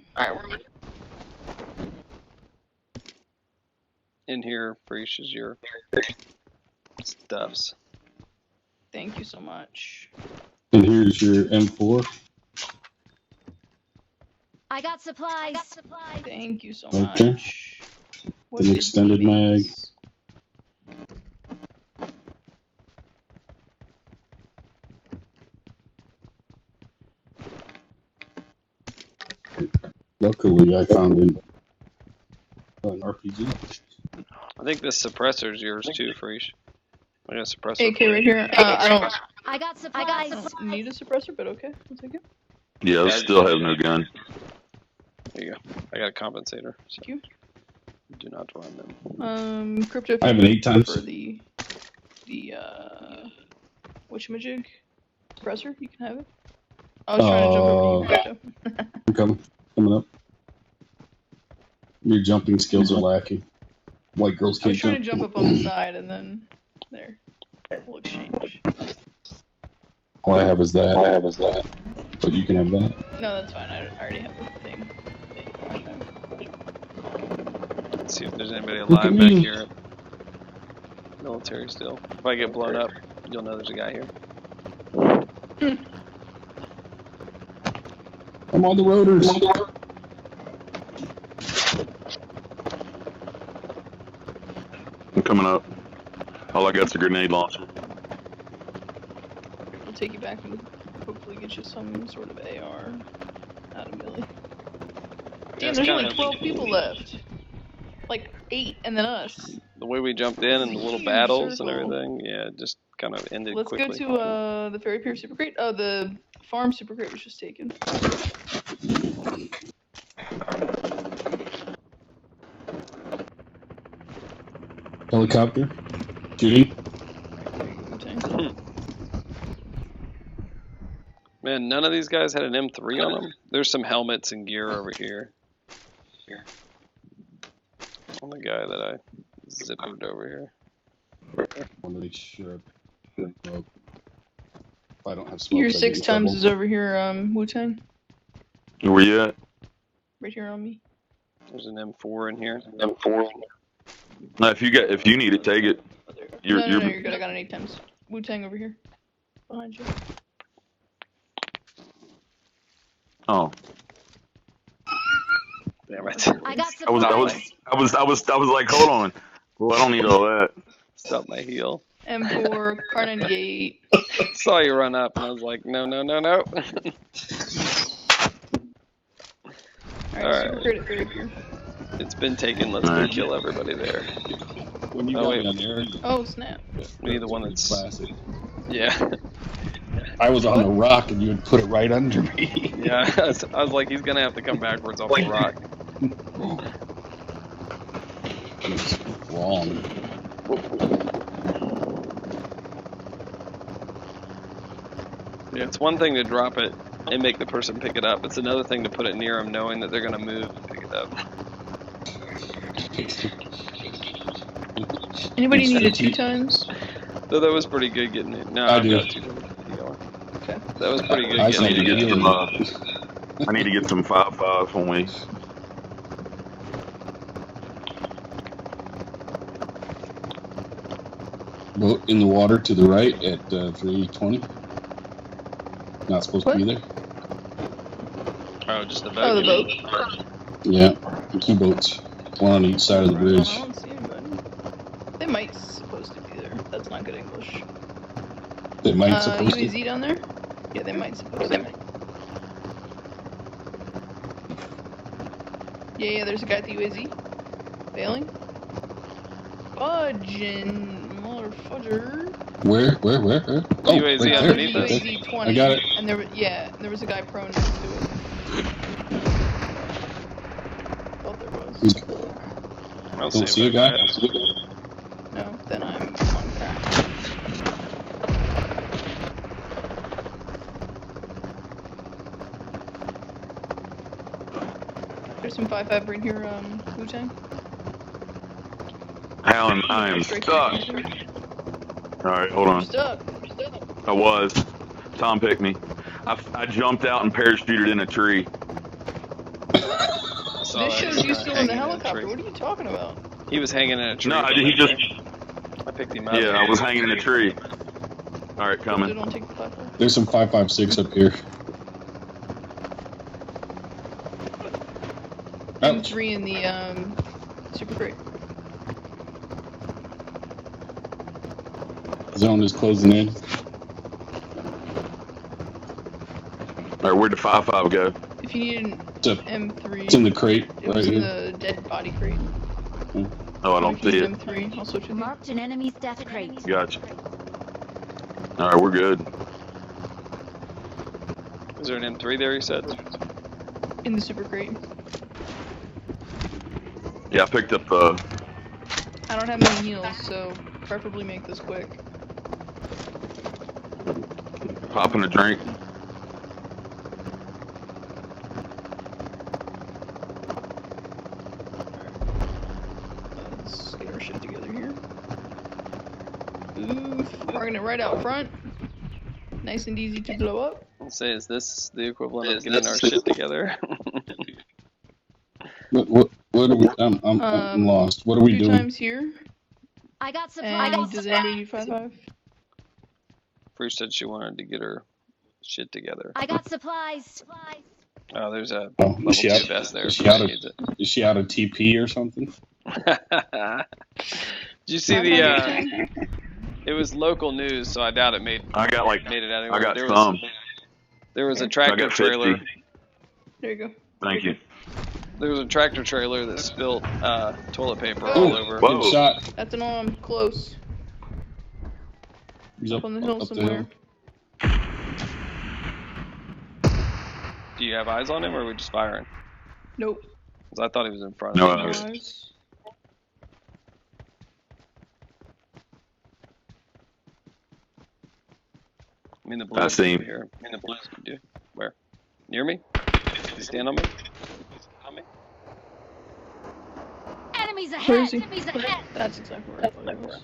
In here, Fresh is your stuffs. Thank you so much. And here's your M4. I got supplies. Thank you so Okay. much. What An did extended mag. babies? Luckily, I found an RPG. I think this suppressor's yours too, Freesh. I got a suppressor. AK right here. I don't I got supplies. I don't need a suppressor, but okay, I'll take it. Yeah, I still have no gun. There you go. I got a compensator. So Thank you. do not run them. Crypto. I have an 8 times. For the whatchamajig suppressor, you can have it. I was trying to jump over you, Crypto. I'm coming up. Your jumping skills are lacking. White girls I can't was trying to jump. jump up on the side and then there. We'll exchange. All I have is that. But you can have that. No, that's fine. I already have the thing. Let's see if there's anybody Look at alive back me. here. Military still. If I get blown up, you'll know there's a guy here. I'm on the rotors. I'm coming up. All I got's a grenade launcher. We'll take you back and hopefully get you some sort of AR out of Millie. Damn, it's there's only kinda- 12 people left. Like 8 and then us. The way we jumped in and the little Huge battles and circle. everything, yeah, it just kind of ended Let's quickly. go to the Fairy Pier Super Crate. Oh, the farm Super Crate was just taken. Helicopter. Shooting. Okay. Man, none of these guys had an M3 on them. There's some helmets and gear over here. On the guy that I zipped over here. I want to make sure. If I don't have smoke. Your 6 times is over here, Wu-Tang. Where you at? Right here on me. There's an M4 in here. No, if you need it, take it. Oh, there. You're- No, you're- you're good. I got an 8 times. Wu-Tang over here. Behind you. Oh, Damn it. I got I was like, hold on. Well, I don't need all that. Stop my heel. M4, Car 98. Saw you run up and I was like, no. Alright, Alright. Super Crate at Fairy Pier. It's been taken. Let's go Alright. kill everybody there. When you Oh, got wait. me on there, Oh, snap. We need the one that's. classic. Yeah. I was on a rock and you would put it right under me. Yeah. I was like, he's going to have to come backwards off the rock. It's wrong. Yeah, it's one thing to drop it and make the person pick it up. It's another thing to put it near them knowing that they're going to move and pick it up. Anybody It's need a 13. 2 times? So that was pretty good getting it. No, I I've do. got two different. Keep going. Okay. That was pretty good I getting I need to it. get some. I need to get some 5.5 when we. Boat in the water to the right at 320. Not supposed to be there. Oh, just the boat. Oh, the you mean? boat. Yeah, 2 boats, one on each side of the I bridge. don't see anybody. They might supposed to be there. That's not good English. They might supposed to. UAZ down there? Yeah, they might supposed to. Yeah, there's a guy at the UAZ. Bailing. Fudgin', mother fudger. Where? Oh, UAZ right there. underneath us? UAZ 20. I got it. And there was a guy prone next to it. Thought there was. I don't Don't see a guy. No, then I'm on crack. There's some 5.5 right here, Wu-Tang. How I am Straight stuck. there. All right, hold on. Stuck. I was. Tom picked me. I jumped out and parachuted in a tree. Saw This that shows you guy still in the hanging a helicopter. tree. What are you talking about? He was hanging in a tree. No, he just. I picked him up. Yeah, I was hanging in a tree. All right, So coming. don't take the 5.5. There's some 5.56 up here. Ouch. M3 in the super crate. Zone is closing in. All right, where'd the 5-5 go? If you need an It's, up, M3, it's in the crate it right was in here. the dead body crate. Oh, I don't If you see need it. M3, I'll switch with you. Marked an enemy's death crate. Gotcha. All right, we're good. Is there an M3 there, you said? In the super crate. Yeah, I picked up. I don't have many heals, so preferably make this quick. Popping a drink. Let's get our shit together here. Oof, parking it right out front. Nice and easy to blow up. I'll say, is this the equivalent of getting our shit together? What are we? I'm lost. What are we 2 doing? times here. I got supplies. And does anybody need 5-5? Bruce said she wanted to get her shit together. I got supplies. Oh, there's a Oh, level is she 2 out? vest there. Is If she out somebody of? needs Is she out of TP or something? it. Did you see the? It was local news, so I doubt it made I got like. it out anywhere. I got there some. There was a I tractor got 50. trailer. There you go. Thank you. There was a tractor trailer that spilled toilet paper Oh. all over. Whoa. Good shot. That's an arm close. He's Up on the hill up somewhere. Do you have eyes on him, or are we just firing? Nope. Because I thought he was in front No, of I me. was- Eyes. I mean, the I blues see him. over here. I mean, the blues can do. Where? Near me? Does he stand on me? On me? Enemies Where is ahead. he? Enemies ahead. That's exactly where I thought it was.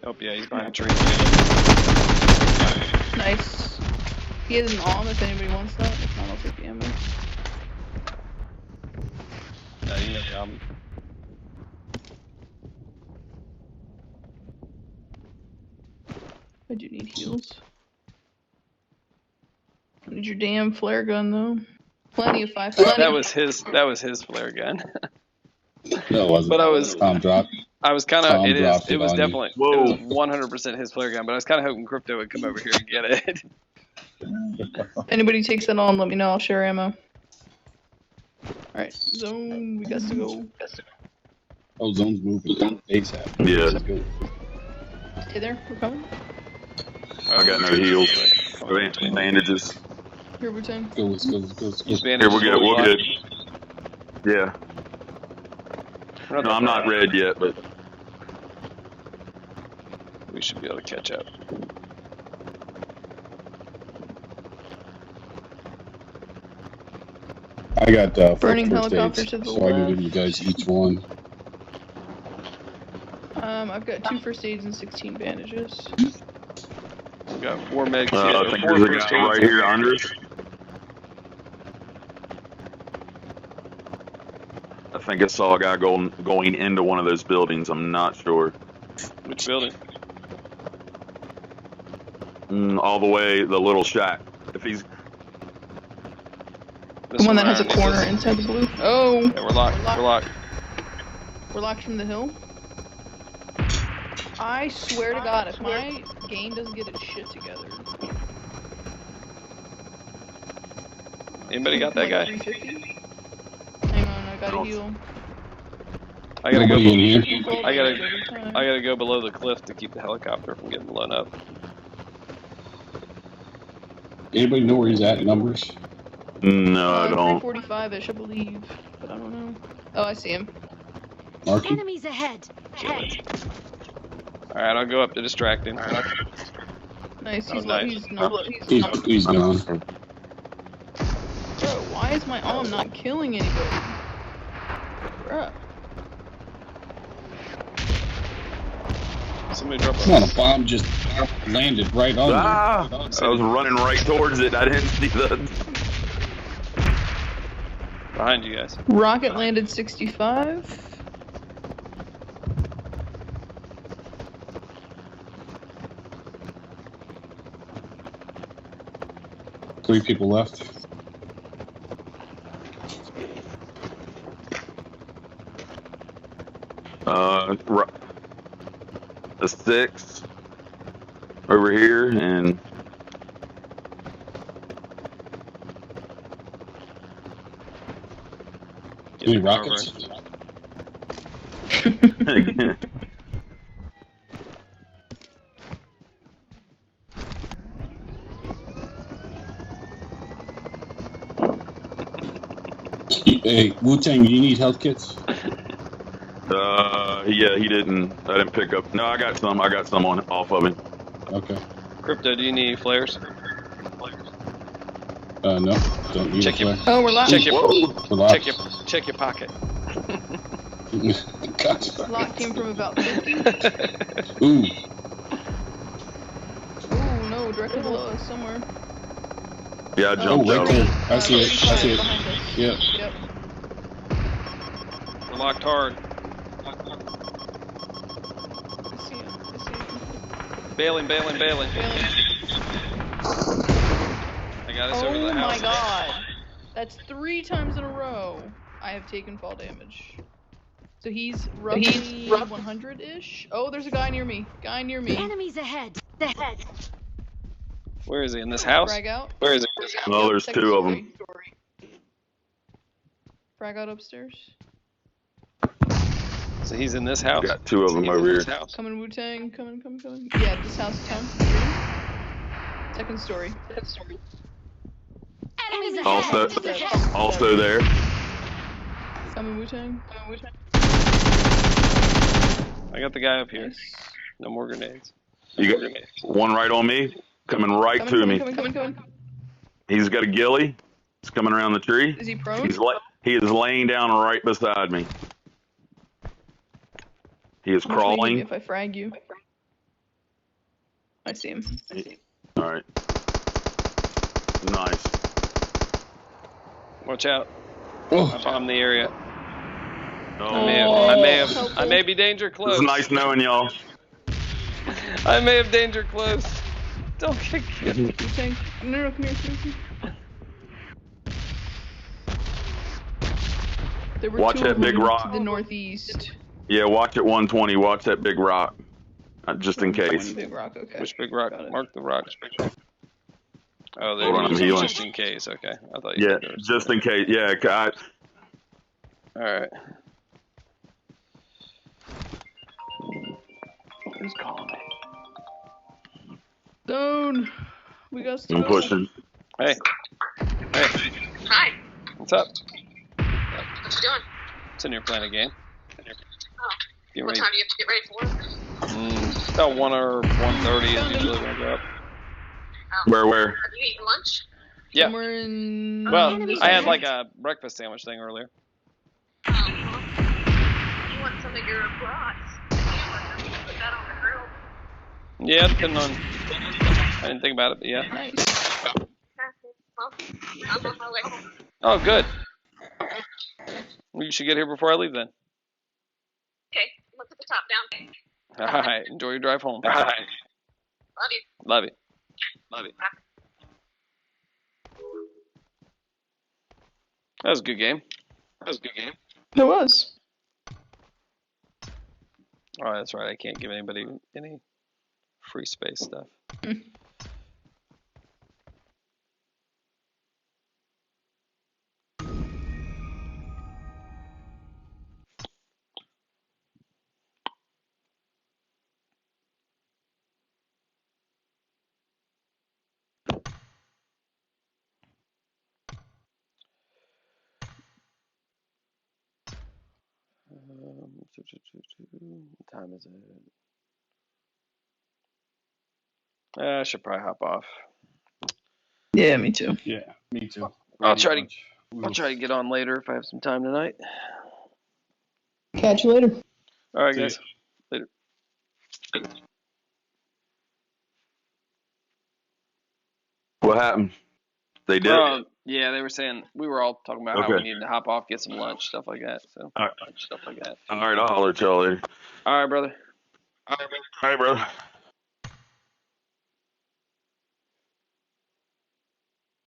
Oh, yeah, he's behind a tree. Nice. He has an arm if anybody wants that. If not, I'll take the ammo. Yeah, I do need heals. I need your damn flare gun though. Plenty of 5-5. that was his flare gun. No, it wasn't. But I was- Tom dropped. I was kind of. Tom It dropped was it on you. definitely. Whoa. It was 100% his flare gun. But I was kind of hoping Crypto would come over here and get it. If anybody takes that on, let me know. I'll share ammo. Alright, zone. We got to go. Oh, zone's moving. ASAP. Yeah. Let's go. Hey there, we're coming. I got no heals. Bandages. Here, Wu-Tang. Go, let's go, let's go, let's go. He's Here, we're good. We're good. Yeah. We're No, I'm not red yet, but We should be able to catch up. I got Burning first helicopter aids, to the so I can left. give you guys each one. I've got 2 first aids and 16 bandages. We've got 4 medics here. I or think 4 there's a first guy aids. right here under us. I think I saw a guy going into one of those buildings. I'm not sure. Which building? All the way, the little shack. If he's The one that has a corner in. inside the blue. Oh! Yeah, we're locked. We're locked. We're locked from the hill. I swear to God, if my game doesn't get its shit together. Anybody got that like guy? 350? Hang on, I gotta heal. I gotta go. Nobody in here. I gotta go below the cliff to keep the helicopter from getting blown up. Anybody know where he's at in numbers? no, I don't. 345-ish, I believe, but I don't know. Oh, I see him. Marky? Enemies ahead. Ahead. Alright, I'll go up to distract him. Nice. Oh, He's nice. he's not. He's gone. Bro, why is my arm not killing anybody? Bruh. Somebody drop Come on, a bomb just landed right on Ah! you. I was running right towards it. I didn't see the. behind you guys. Rocket landed 65. Three people left. The 6 over here, and Any rockets? Hey, Wu-Tang, you need health kits? yeah, he didn't. I didn't pick up. No, I got some. I got some on off of him. Okay. Crypto, do you need any flares? No, don't need Check a your- flare. Oh, we're live. Check your Relax. check your pocket. Gotcha. Lock came from about 50. Ooh, Ooh, no, directly below us somewhere. Yeah, I oh, jumped right out. there. I see it. I see it. Behind us. Yeah. Yep. We're locked hard. I see him. Bailing. Failing. I got us over Oh the house. my god. That's 3 times in a row I have taken fall damage. So he's roughly 100-ish. Oh, there's a guy near me. Enemies ahead. Where is he? In this house? Frag out. Where is he? No, Yep, there's second 2 of story. them. Frag out upstairs. So he's in this house? Got 2 of them over here. Coming, Wu-Tang. Coming. Yeah, this house is town. Second story. Enemies Also, ahead. also there. Coming, Wu-Tang. I got the guy up here. Nice. No more grenades. You got one right on me, coming right to me. Coming. He's got a ghillie. He's coming around the tree. Is he prone? He is laying down right beside me. He is How much will you give me crawling. if I frag you. I see him. All right. Nice. Watch out. Oh, I bombed the area. Oh, I may be danger it's close. nice knowing y'all. I may have danger close. Don't get killed. Wu-Tang. No, come here. There were Watch 2 that of big them rock. to the northeast. Yeah, watch at 120. Watch that big rock, just in case. Big rock, okay. Which big rock? Got it. Mark the rock. Oh, there Hold on, it I'm is. healing. Just in case. Okay. I thought you Yeah, said there was- just in case. Yeah, All right. Who's calling me? Zone. We got I'm stuff. pushing. Hey. Hi. What's up? What you doing? Sitting here playing a game. Get What ready. time do you have to get ready for work? About 1 or 1:30 is usually when I go up. Where? Have you eaten lunch? Yeah. Somewhere in. Well, Enemies I had ahead. like a breakfast sandwich thing earlier. You want some of your brats? You want to put that on the grill? Yeah, depending on. I didn't think about it, but yeah. Nice. Well, I'm on my way home. Oh, good. Well, you should get here before I leave then. Okay, I'm gonna put the top down. All right. Enjoy your drive home. Love you. Love you. That was a good game. It was. Oh, that's right. I can't give anybody any free space stuff. What time is it? I should probably hop off. Yeah, me too. yeah, me too. I'll try to- Much. I'll try to get on later if I have some time tonight. Catch you later. All right, See guys. ya. Later. What happened? They did. Yeah, they were saying we were all talking about how Okay. we needed to hop off, get some lunch, stuff like that. So All right, I'll holler at y'all later. all right, brother. All right, brother.